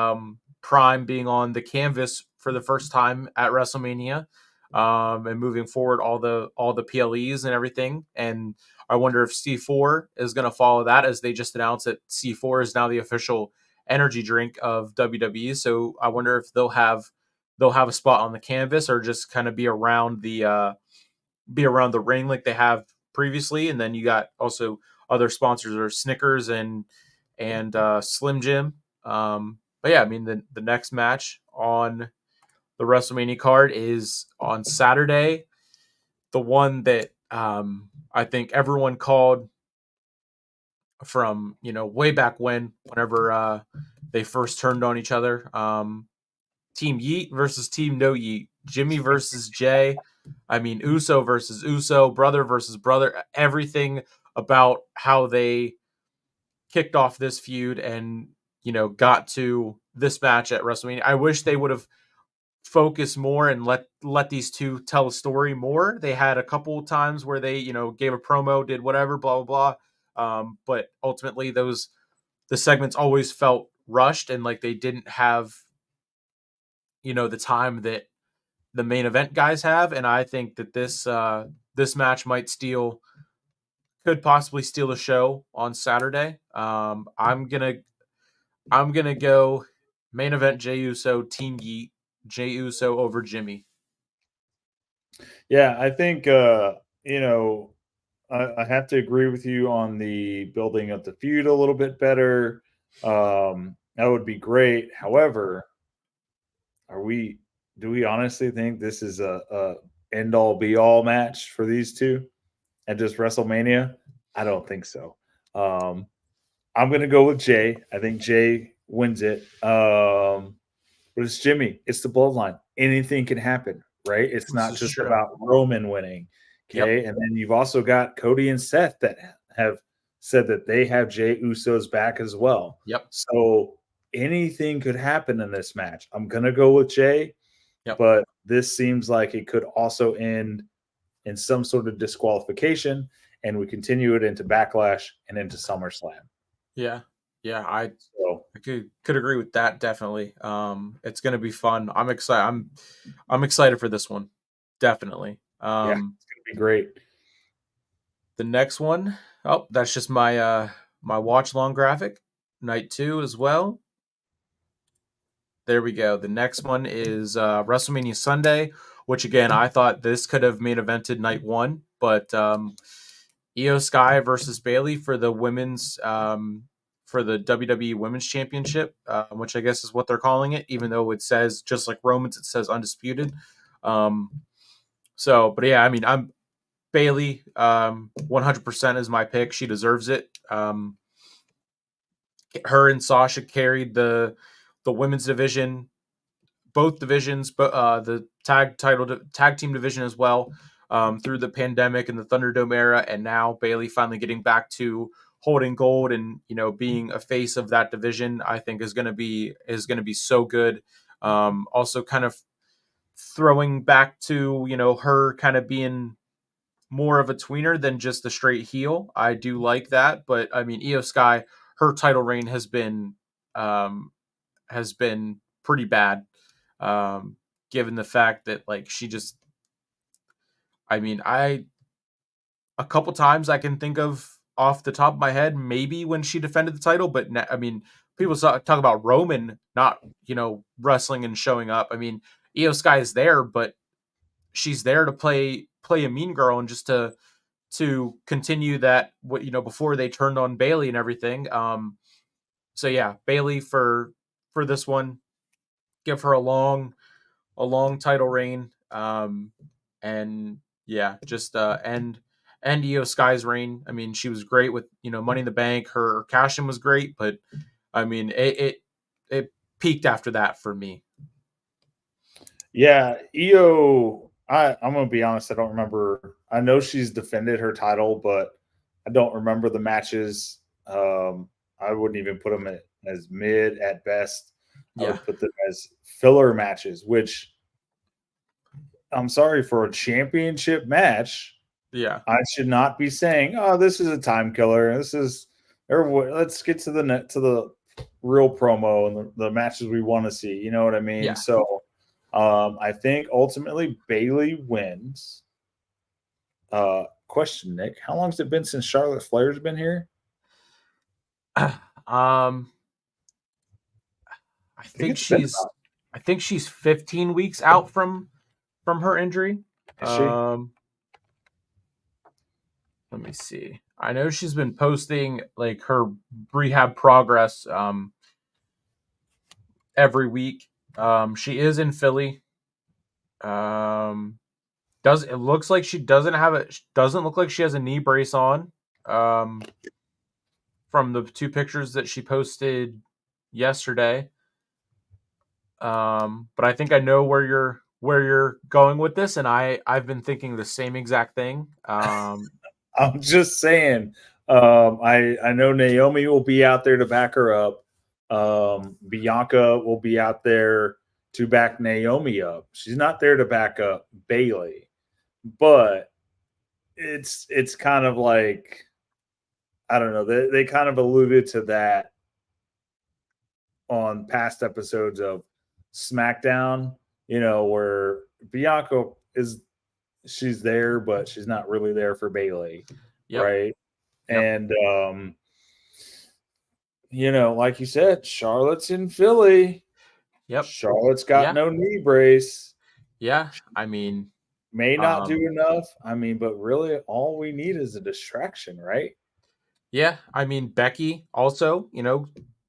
Prime being on the canvas for the first time at WrestleMania. And moving forward all the PLEs and everything, and I wonder if C4 is going to follow that, as they just announced that C4 is now the official energy drink of WWE. So I wonder if they'll have a spot on the canvas or just kind of be around the ring like they have previously. And then you got also other sponsors are Snickers and Slim Jim. But yeah, I mean the next match on the WrestleMania card is on Saturday, the one that I think everyone called from way back whenever they first turned on each other. Team Yeet versus Team No Yeet, Jimmy versus Jay. I mean, Uso versus Uso, brother versus brother. Everything about how they kicked off this feud and got to this match at WrestleMania. I wish they would have focused more and let these two tell a story more. They had a couple times where they gave a promo, did whatever, blah blah blah. But ultimately, the segments always felt rushed and like they didn't have the time that the main event guys have. And I think that this match could possibly steal the show on Saturday. I'm gonna go main event Jey Uso, Team Yeet, Jey Uso over Jimmy. yeah, I think I have to agree with you on the building of the feud a little bit better. That would be great. However, do we honestly think this is a end all be all match for these two at just WrestleMania? I don't think so. Um, I'm gonna go with Jay. I think Jay wins it. But it's Jimmy. It's the bloodline. Anything can happen, right? It's This not is just true. about Roman winning. Yep. Okay. And then you've also got Cody and Seth that have said that they have Jay Uso's back as well. Yep. So anything could happen in this match. I'm gonna go with Jay, Yep. but this seems like it could also end in some sort of disqualification, and we continue it into Backlash and into SummerSlam. Yeah. Yeah. So I could agree with that definitely. It's gonna be fun. I'm excited. I'm excited for this one. Definitely. yeah, it's gonna be great. The next one, oh, that's just my watch long graphic. Night 2 as well. There we go. The next one is WrestleMania Sunday, which again I thought this could have main evented night 1, but Io Sky versus Bailey for the women's for the WWE Women's Championship, which I guess is what they're calling it, even though it says just like Romans, it says undisputed. But yeah, I mean, I'm Bailey. 100% is my pick. She deserves it. Her and Sasha carried the women's division, both divisions, but the tag team division as well, through the pandemic and the Thunderdome era, and now Bailey finally getting back to holding gold and being a face of that division. I think is going to be so good. Also, kind of throwing back to her kind of being more of a tweener than just a straight heel. I do like that, but I mean, Io Sky, her title reign um, has been pretty bad, given the fact that like she just, I mean, a couple times I can think of off the top of my head, maybe when she defended the title, but I mean, people talk about Roman not wrestling and showing up. I mean, Io Sky is there, but she's there to play a mean girl and just to continue that what before they turned on Bailey and everything. So yeah, Bailey for this one, give her a long title reign. And yeah, just end Io Sky's reign. I mean, she was great with Money in the Bank. Her cash in was great, but I mean it peaked after that for me. Yeah, Io. I'm gonna be honest. I don't remember. I know she's defended her title, but I don't remember the matches. I wouldn't even put them as mid at best. I Yeah. would put them as filler matches, which I'm sorry, for a championship match, Yeah. I should not be saying, "Oh, this is a time killer." This is, or let's get to the real promo and the matches we want to see. You know what I mean? Yeah. So, I think ultimately Bailey wins. Question, Nick, how long has it been since Charlotte Flair's been here? um, I I think think it's been she's about. I think she's 15 weeks out from her injury. Is she? Let me see. I know she's been posting like her rehab progress every week. She is in Philly. Um, does it looks like she doesn't look like she has a knee brace on. Um, from the two pictures that she posted yesterday. But I think I know where you're going with this, and I've been thinking the same exact thing. I'm just saying. I know Naomi will be out there to back her up. Bianca will be out there to back Naomi up. She's not there to back up Bailey, but it's kind of like, I don't know. They kind of alluded to that on past episodes of SmackDown. You know, where Bianca is, she's there, but she's not really there for Bailey, Yep, right? yep, And you know, like you said, Charlotte's in Philly. yep, Charlotte's got yeah, no knee brace. yeah. I mean, May not do um, enough. I mean, but really all we need is a distraction, right? yeah. I mean, Becky also.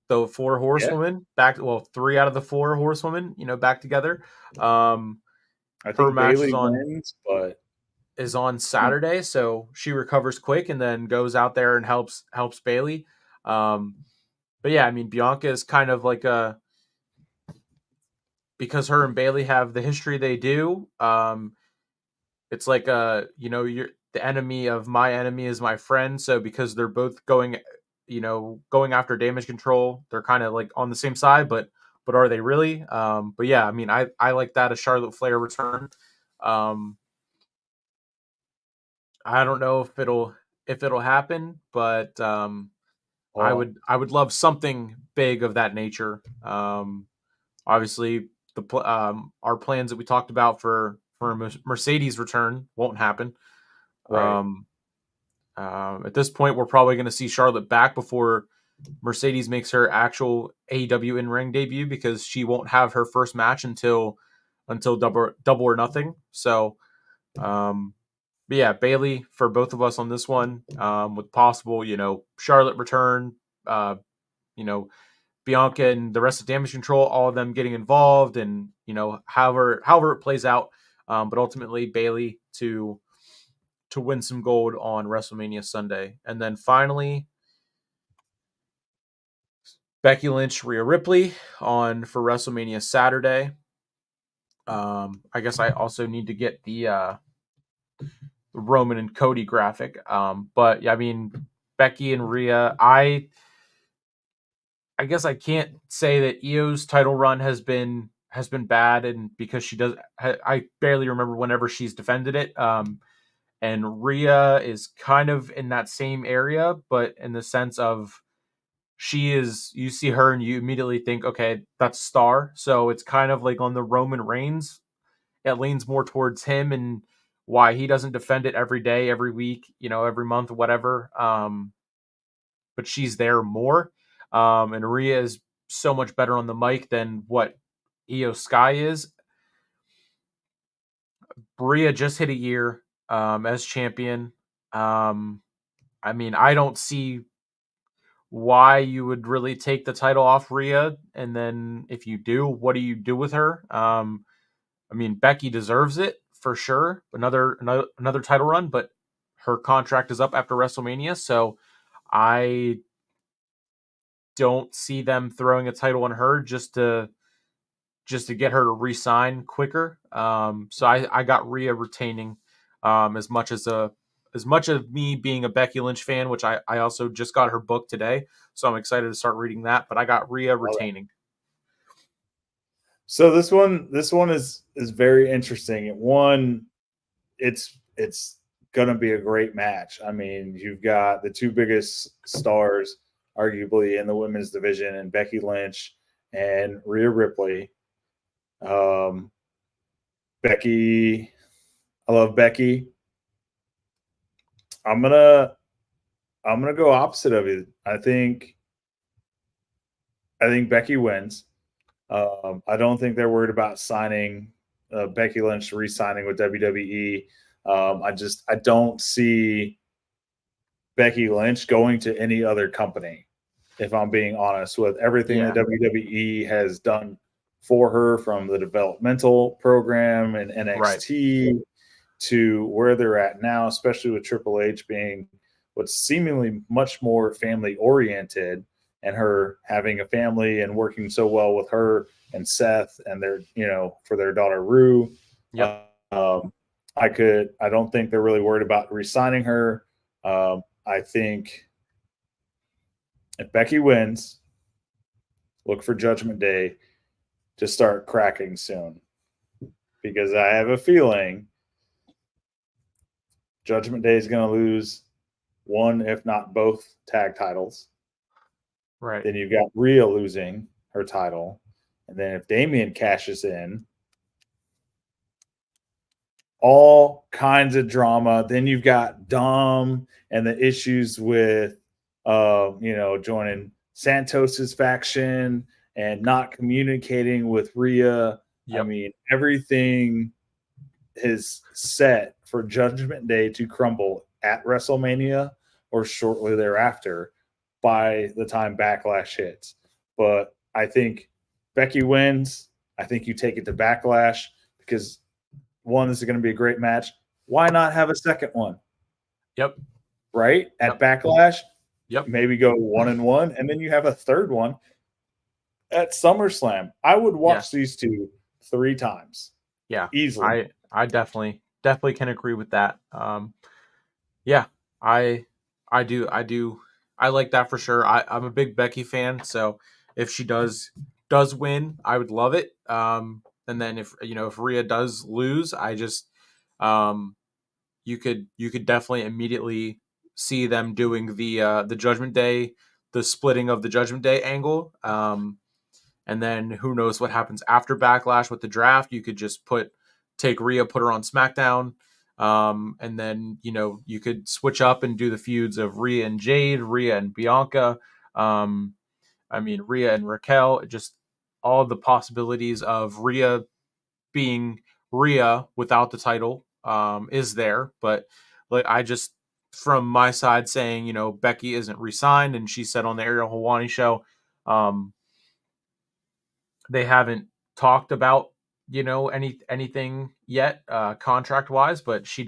The four Yeah. horsewomen back. Well, three out of the four horsewomen. Back together. Um, I her think match Bailey wins, but is on Saturday, so she recovers quick and then goes out there and helps Bailey. Um, but yeah, I mean, Bianca is kind of like a, because her and Bailey have the history they do. It's like you're the enemy of my enemy is my friend. So because they're both going after damage control, they're kind of like on the same side, but are they really? But yeah, I mean, I like that a Charlotte Flair return. Um, I don't know if it'll happen, but well, I would love something big of that nature. Obviously, our plans that we talked about for Mercedes return won't happen. right. Um, at this point, we're probably going to see Charlotte back before Mercedes makes her actual AEW in ring debut, because she won't have her first match until double or nothing. So, um, but yeah, Bailey for both of us on this one, with possible Charlotte return, uh, you know Bianca and the rest of Damage Control, all of them getting involved, and however it plays out, but ultimately Bailey to win some gold on WrestleMania Sunday. And then finally, Becky Lynch, Rhea Ripley on for WrestleMania Saturday. I guess I also need to get the Roman and Cody graphic. But yeah, I mean, Becky and Rhea, I guess I can't say that Io's title run has been bad, and because I barely remember whenever she's defended it. And Rhea is kind of in that same area, but in the sense of, you see her and you immediately think, okay, that's Star. So it's kind of like on the Roman Reigns. It leans more towards him and why he doesn't defend it every day, every week, every month, whatever. But she's there more. And Rhea is so much better on the mic than what Io Sky is. Rhea just hit a year as champion. I mean, I don't see why you would really take the title off Rhea, and then if you do, what do you do with her? I mean, Becky deserves it for sure. Another title run, but her contract is up after WrestleMania, so I don't see them throwing a title on her just to get her to re-sign quicker. So I got Rhea retaining as much as a as much of me being a Becky Lynch fan, which I also just got her book today, so I'm excited to start reading that. But I got Rhea retaining. So this one is very interesting. It's gonna be a great match. I mean, you've got the two biggest stars, arguably in the women's division, and Becky Lynch and Rhea Ripley. Becky, I love Becky. I'm gonna go opposite of you. I think Becky wins. I don't think they're worried about signing Becky Lynch re-signing with WWE. I don't see Becky Lynch going to any other company. If I'm being honest, with everything that WWE has done for her, from the developmental program and NXT to where they're at now, especially with Triple H being what's seemingly much more family oriented, and her having a family and working so well with her and Seth and their, for their daughter Rue. Yep. I don't think they're really worried about re-signing her. I think if Becky wins, look for Judgment Day to start cracking soon, because I have a feeling Judgment Day is going to lose one, if not both, tag titles. Right. Then you've got Rhea losing her title. And then if Damian cashes in, all kinds of drama. Then you've got Dom and the issues with, joining Santos's faction and not communicating with Rhea. Yep. I mean, everything is set for Judgment Day to crumble at WrestleMania or shortly thereafter by the time Backlash hits. But I think Becky wins. I think you take it to Backlash because, one, this is going to be a great match. Why not have a second one? Yep. Right? At Backlash, Yep. Maybe go 1-1, and then you have a third one at SummerSlam. I would watch these two 3 times. Yeah. Easily. I definitely can agree with that. Yeah, I do. I like that for sure. I'm a big Becky fan, so if she does win, I would love it. And then if Rhea does lose, I just you could definitely immediately see them doing the Judgment Day, the splitting of the Judgment Day angle. And then who knows what happens after Backlash with the draft? You could just take Rhea, put her on SmackDown. And then, you could switch up and do the feuds of Rhea and Jade, Rhea and Bianca. Rhea and Raquel, just all the possibilities of Rhea being Rhea without the title is there. But I just, from my side, saying, Becky isn't re-signed, and she said on the Ariel Helwani show, they haven't talked about anything yet contract wise, but she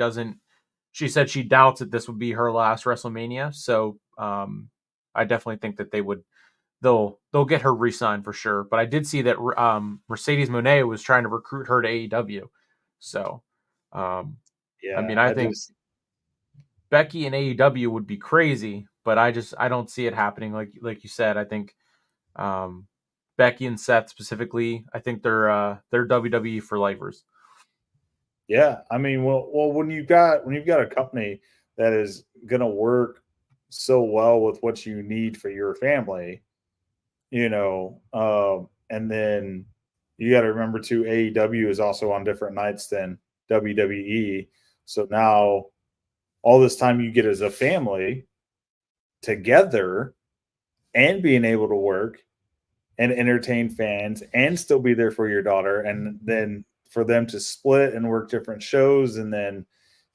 said she doubts that this would be her last WrestleMania. So I definitely think that they'll get her re-signed for sure. But I did see that Mercedes Moné was trying to recruit her to AEW. So I think Becky and AEW would be crazy, but I don't see it happening. Like you said, I think Becky and Seth specifically, I think they're WWE for lifers. Yeah, I mean, well, when you've got a company that is going to work so well with what you need for your family, and then you got to remember too, AEW is also on different nights than WWE. So now all this time you get as a family together and being able to work and entertain fans and still be there for your daughter, and then for them to split and work different shows, and then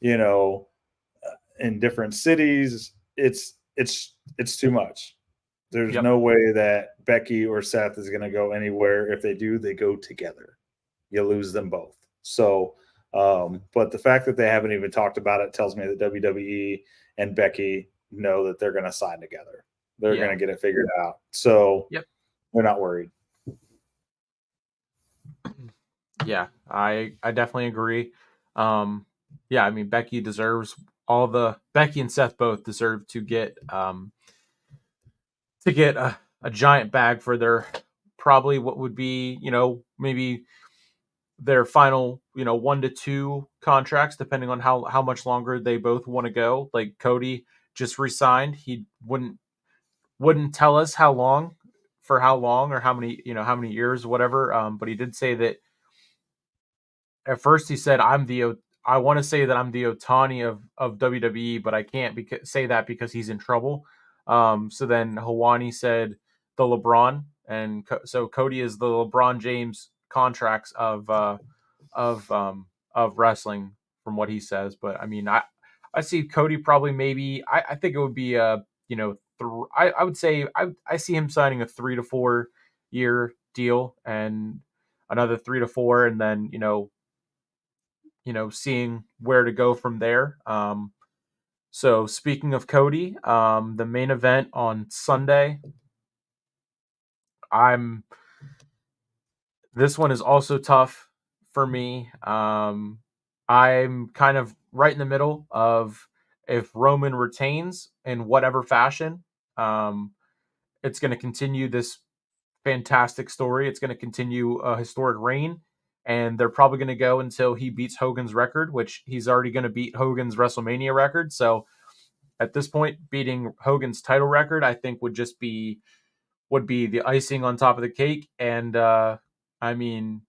in different cities, it's too much. There's no way that Becky or Seth is going to go anywhere. If they do, they go together. You lose them both. So but the fact that they haven't even talked about it tells me that WWE and Becky know that they're going to sign together. They're going to get it figured out. So we're not worried. Yeah, I definitely agree. Becky deserves all the Becky and Seth both deserve to get a giant bag for their probably what would be, maybe their final, 1 to 2 contracts, depending on how much longer they both want to go. Like Cody just resigned. He wouldn't tell us how long or how many years, whatever. But he did say that at first he said, I want to say that I'm the Otani of WWE, but I can't say that because he's in trouble. So then Hawani said the LeBron, and so Cody is the LeBron James contracts of wrestling, from what he says. But I mean, I see Cody probably maybe I think it would be I would say I see him signing a 3 to 4 year deal and another 3 to 4, and then seeing where to go from there. So speaking of Cody, the main event on Sunday, this one is also tough for me. I'm kind of right in the middle of if Roman retains in whatever fashion, it's going to continue this fantastic story. It's going to continue a historic reign, and they're probably going to go until he beats Hogan's record, which he's already going to beat Hogan's WrestleMania record. So at this point, beating Hogan's title record, I think would be the icing on top of the cake. And I mean,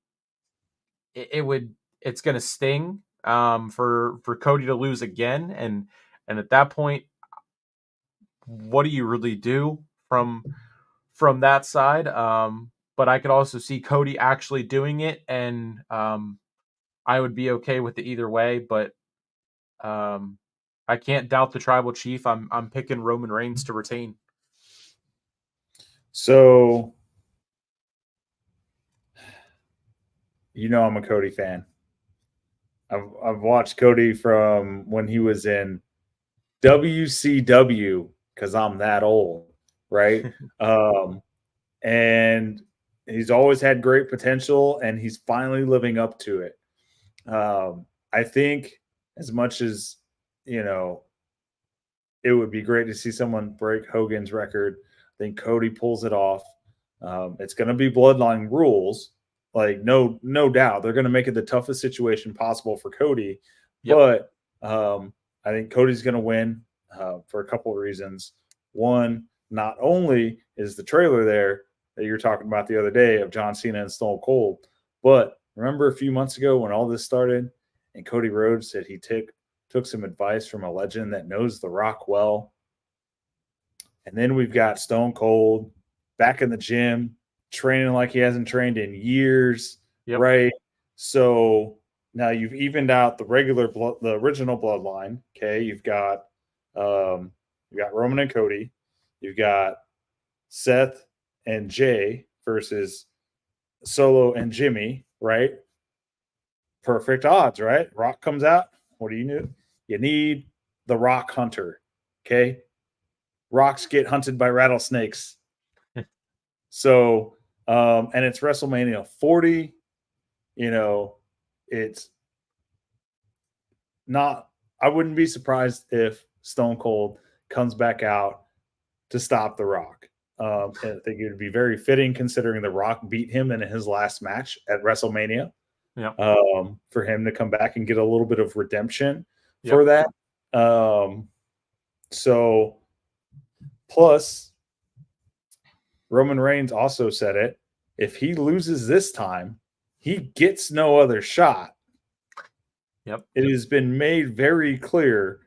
it's going to sting for Cody to lose again, and at that point, what do you really do from that side? But I could also see Cody actually doing it, and I would be okay with it either way. But I can't doubt the tribal chief. I'm picking Roman Reigns to retain. So, I'm a Cody fan. I've watched Cody from when he was in WCW because I'm that old, right? And he's always had great potential, and he's finally living up to it. I think as much as it would be great to see someone break Hogan's record, I think Cody pulls it off. It's going to be bloodline rules, like no doubt. They're going to make it the toughest situation possible for Cody. Yep. But I think Cody's going to win for a couple of reasons. One, not only is the trailer there that you're talking about the other day of John Cena and Stone Cold, but remember a few months ago when all this started and Cody Rhodes said he took some advice from a legend that knows The Rock well. And then we've got Stone Cold back in the gym, training like he hasn't trained in years, right? So now you've evened out the original bloodline. Okay, you've got Roman and Cody, you've got Seth and Jay versus Solo and Jimmy, right? Perfect odds, right? Rock comes out. What do you need? You need the Rock Hunter. Okay. Rocks get hunted by rattlesnakes. So, and it's WrestleMania 40. It's not, I wouldn't be surprised if Stone Cold comes back out to stop The Rock. I think it would be very fitting considering The Rock beat him in his last match at WrestleMania. Yep. For him to come back and get a little bit of redemption for that. So plus Roman Reigns also said it. If he loses this time, he gets no other shot. Yep. It has been made very clear.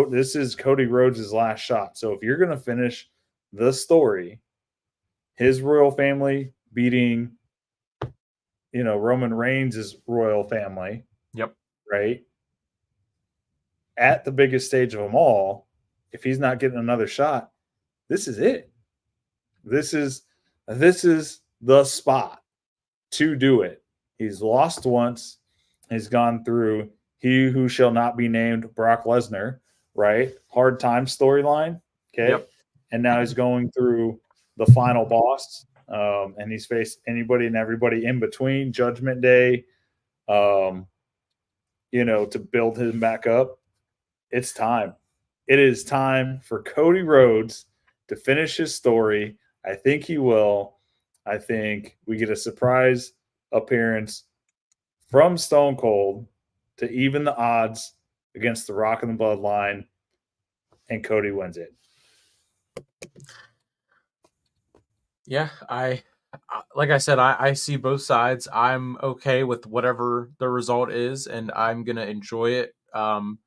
This is Cody Rhodes' last shot. So if you're going to finish the story, his royal family beating Roman Reigns' royal family. Yep. Right. At the biggest stage of them all, if he's not getting another shot, this is it. This is the spot to do it. He's lost once. He's gone through he who shall not be named Brock Lesnar, right? Hard time storyline. Okay. Yep. And now he's going through the final boss. And he's faced anybody and everybody in between Judgment Day, to build him back up. It's time. It is time for Cody Rhodes to finish his story. I think he will. I think we get a surprise appearance from Stone Cold to even the odds against The Rock and the Bloodline, and Cody wins it. Yeah, like I said, I see both sides. I'm okay with whatever the result is, and I'm gonna enjoy it. I'm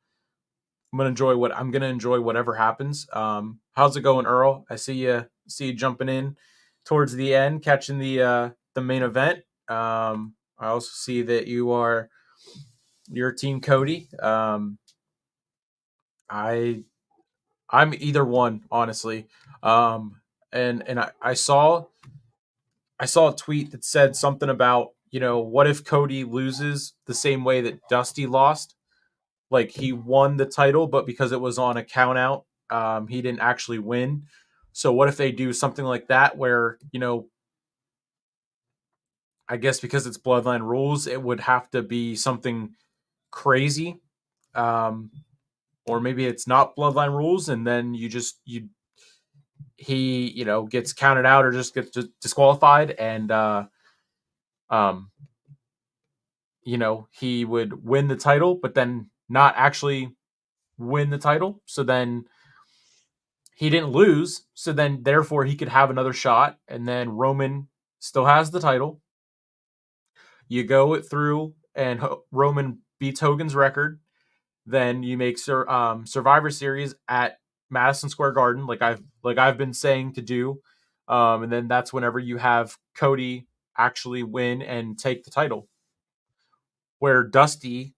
gonna enjoy whatever happens. How's it going, Earl? I see you jumping in towards the end, catching the main event. I also see that you're Team Cody. I I'm either one, honestly. And I saw a tweet that said something about, what if Cody loses the same way that Dusty lost? Like he won the title, but because it was on a count out, he didn't actually win. So what if they do something like that where, I guess because it's bloodline rules, it would have to be something crazy. Um, or maybe it's not bloodline rules and then he, gets counted out or just gets disqualified and um he would win the title, but then not actually win the title. So then he didn't lose. So then, therefore, he could have another shot. And then Roman still has the title. You go it through, and Roman beats Hogan's record. Then you make Survivor Series at Madison Square Garden, like I've been saying to do. And then that's whenever you have Cody actually win and take the title. Where Dusty,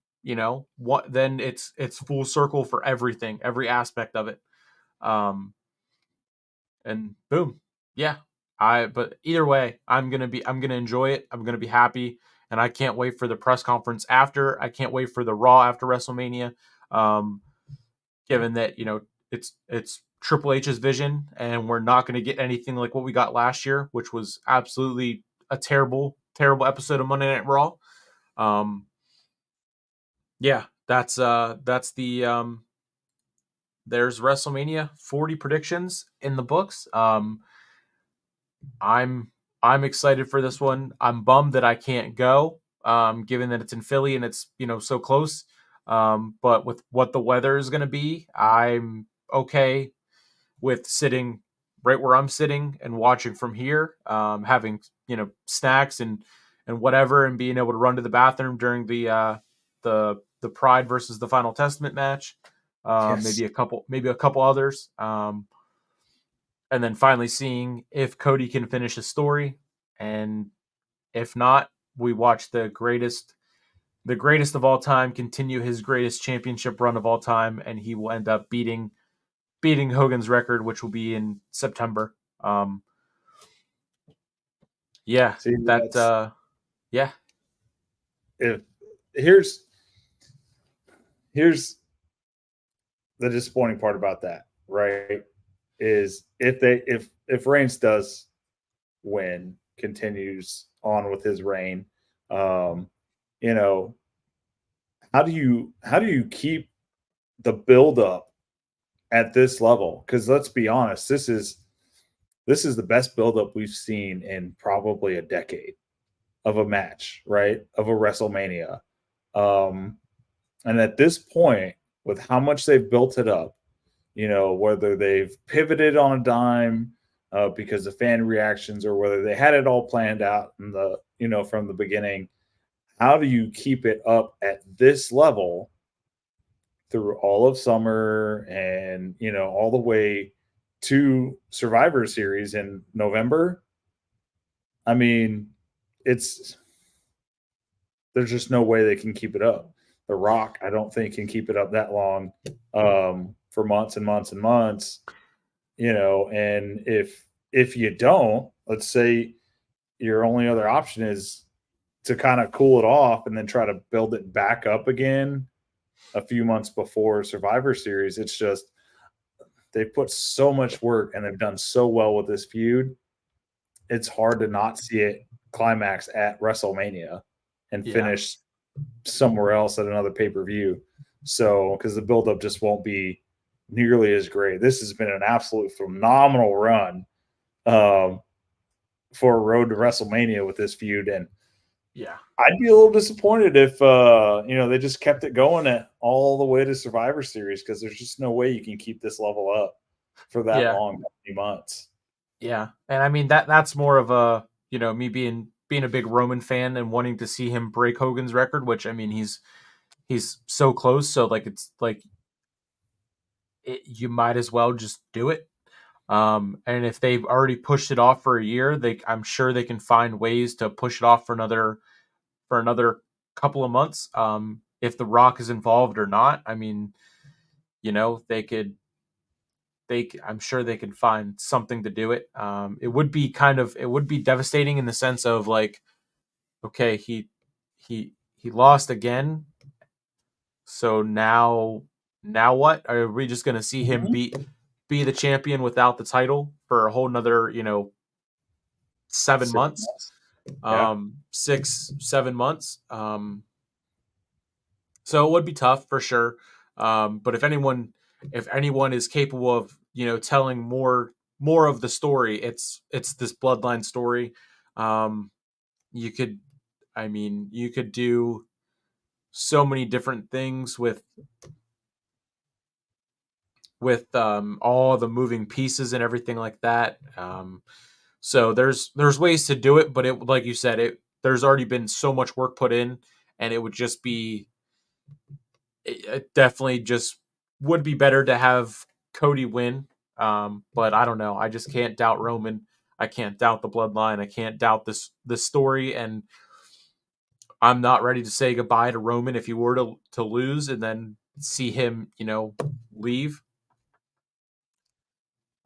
what then it's full circle for everything, every aspect of it. Um, and boom, yeah. But either way, I'm gonna enjoy it. I'm gonna be happy, and I can't wait for the press conference after. I can't wait for the Raw after WrestleMania. Um, Given that it's Triple H's vision, and we're not gonna get anything like what we got last year, which was absolutely a terrible, terrible episode of Monday Night Raw. Um, yeah, that's the there's WrestleMania 40 predictions in the books. I'm I'm excited for this one. I'm bummed that I can't go, given that it's in Philly and it's so close. But with what the weather is going to be, I'm okay with sitting right where I'm sitting and watching from here, having snacks and whatever, and being able to run to the bathroom during the Pride versus the Final Testament match. Yes. Maybe a couple others. And then finally seeing if Cody can finish his story, and if not, we watch the greatest of all time continue his greatest championship run of all time, and he will end up beating Hogan's record, which will be in September. Yeah, See, that yeah, if here's here's the disappointing part about that, right? Is if Reigns does win, continues on with his reign, um, you know, how do you keep the build up at this level? Because let's be honest, this is the best build up we've seen in probably a decade of a match, right? Of a WrestleMania. Um, and at this point, with how much they've built it up, whether they've pivoted on a dime because of fan reactions or whether they had it all planned out in from the beginning, how do you keep it up at this level through all of summer and, all the way to Survivor Series in November? I mean, it's there's just no way they can keep it up. The Rock, I don't think, can keep it up that long for months and months and months. And if you don't, let's say your only other option is to kind of cool it off and then try to build it back up again a few months before Survivor Series. It's just they've put so much work and they've done so well with this feud. It's hard to not see it climax at WrestleMania and yeah. finish somewhere else at another pay-per-view. So, because the buildup just won't be nearly as great. This has been an absolute phenomenal run for a road to WrestleMania with this feud. And Yeah. I'd be a little disappointed if they just kept it going at all the way to Survivor Series, because there's just no way you can keep this level up for that long, 20 months. Yeah. And I mean that's more of a, me being a big Roman fan and wanting to see him break Hogan's record, which I mean he's so close, so like it's like you might as well just do it. And if they've already pushed it off for a year, I'm sure they can find ways to push it off for another couple of months. If The Rock is involved or not, I mean, they could. I'm sure they could find something to do it. It would be devastating in the sense of like, okay, he lost again, so now what? Are we just gonna see him be the champion without the title for a whole nother 7 months? Yeah. 6-7 months. So it would be tough for sure. But if anyone is capable of telling more of the story, it's this bloodline story. You could do so many different things with all the moving pieces and everything like that. So there's ways to do it, but it, like you said, there's already been so much work put in, and it would just be it definitely just would be better to have Cody win. But I don't know. I just can't doubt Roman. I can't doubt the bloodline. I can't doubt this story, and I'm not ready to say goodbye to Roman if he were to lose and then see him, leave.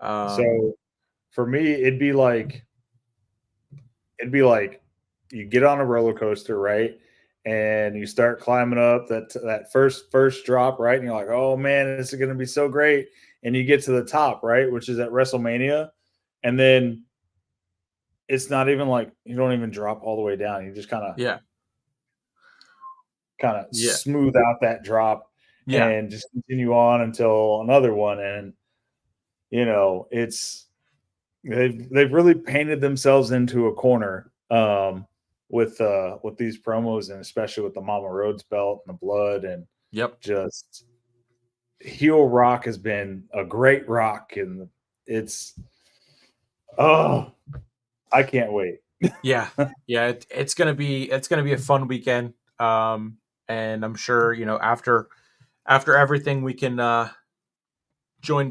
So for me, it'd be like you get on a roller coaster, right? And you start climbing up that first drop, right? And you're like, oh man, this is gonna be so great. And you get to the top, right, which is at WrestleMania, and then it's not even like you don't even drop all the way down. You just kind of smooth out that drop and just continue on until another one. And it's they've really painted themselves into a corner with these promos, and especially with the Mama Rhodes belt and the blood, and just heel Rock has been a great Rock, and it's I can't wait. It's gonna be a fun weekend, and I'm sure after everything we can join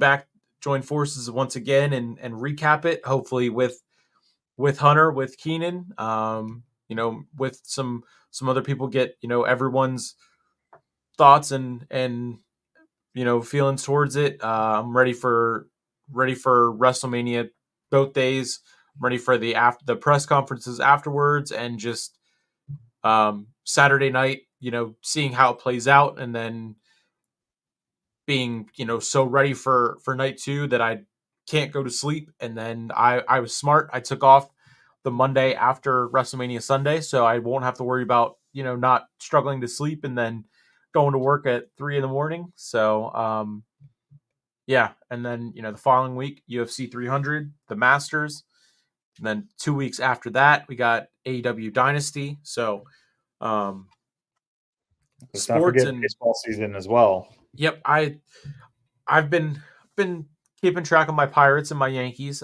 forces once again and recap it, hopefully with Hunter, with Keenan, with some other people, get everyone's thoughts and feelings towards it. I'm ready for WrestleMania both days. I'm ready for the press conferences afterwards, and just Saturday night, seeing how it plays out, and then being so ready for night 2 that I can't go to sleep. And then I was smart. I took off the Monday after WrestleMania Sunday, so I won't have to worry about not struggling to sleep and then going to work at 3 a.m. So and then the following week, UFC 300, the Masters, and then 2 weeks after that we got AEW Dynasty. So let's not forget baseball season as well. Yep, I've been keeping track of my Pirates and my Yankees.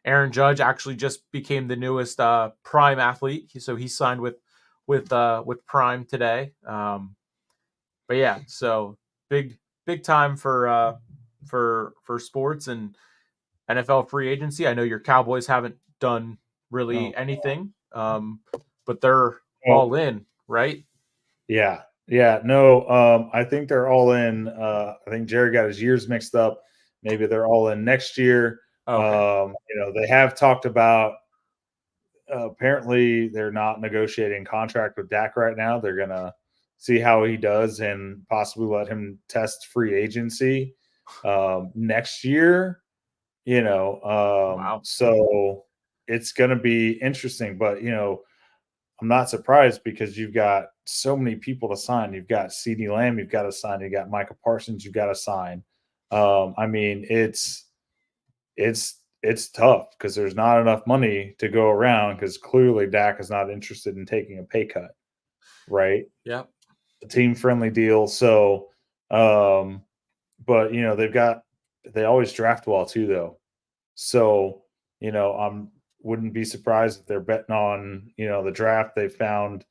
Aaron Judge actually just became the newest Prime athlete, so he signed with Prime today. But yeah, so big time for sports and NFL free agency. I know your Cowboys haven't done really anything, but they're all in, right? Yeah. No, I think they're all in. I think Jerry got his years mixed up. Maybe they're all in next year. Okay. They have talked about apparently they're not negotiating contract with Dak right now. They're gonna see how he does and possibly let him test free agency next year. Wow. So it's gonna be interesting, but I'm not surprised because you've got so many people to sign. You've got CeeDee Lamb, you've got to sign. You got Micah Parsons, you've got to sign. I mean, it's tough because there's not enough money to go around because clearly Dak is not interested in taking a pay cut, right? Yeah. A team friendly deal. So, but they always draft well too, though. So, wouldn't be surprised if they're betting on, the draft they found.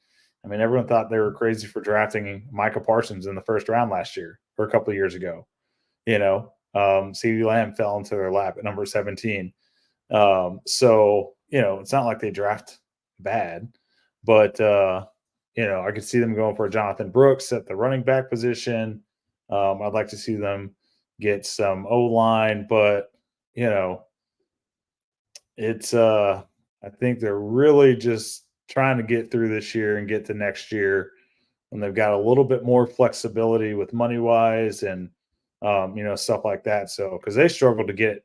I mean, everyone thought they were crazy for drafting Micah Parsons in the first round last year or a couple of years ago. CeeDee Lamb fell into their lap at number 17. So, it's not like they draft bad, but, I could see them going for Jonathan Brooks at the running back position. I'd like to see them get some O-line, but, it's I think they're really just trying to get through this year and get to next year when they've got a little bit more flexibility with money wise and stuff like that. So because they struggled to get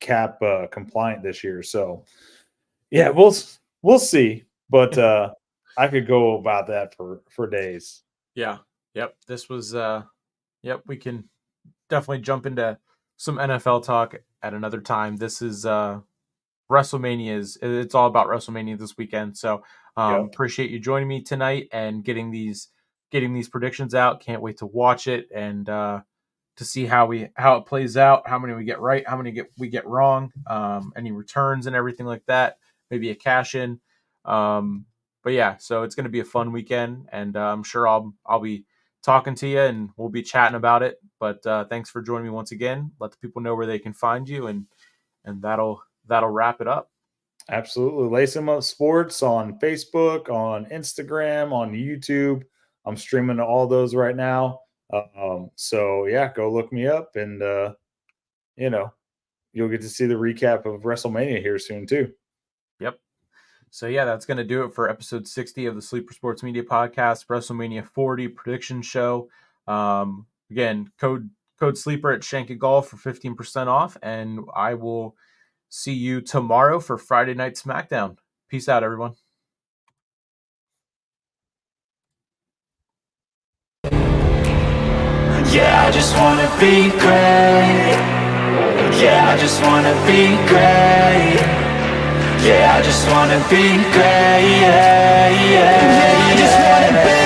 cap compliant this year. So yeah, we'll see. But I could go about that for days. Yeah. Yep. This was yep, we can definitely jump into some NFL talk at another time. This is WrestleMania it's all about WrestleMania this weekend. So appreciate you joining me tonight and getting these predictions out. Can't wait to watch it and to see how it plays out, how many we get right, how many we get wrong, any returns and everything like that, maybe a cash in. But yeah, so it's going to be a fun weekend, and I'm sure I'll be talking to you and we'll be chatting about it. But thanks for joining me once again. Let the people know where they can find you, and that'll wrap it up. Absolutely. Lace 'em Up Sports on Facebook, on Instagram, on YouTube. I'm streaming all those right now. So yeah, go look me up, and you'll get to see the recap of WrestleMania here soon too. Yep. So yeah, that's going to do it for episode 60 of the Sleeper Sports Media Podcast, WrestleMania 40 prediction show. Again, code Sleeper at Shanky Golf for 15% off, and I will see you tomorrow for Friday Night SmackDown. Peace out, everyone. Yeah, I just wanna be great. Yeah, I just wanna be great. Yeah, I just wanna be great. Yeah, I just wanna be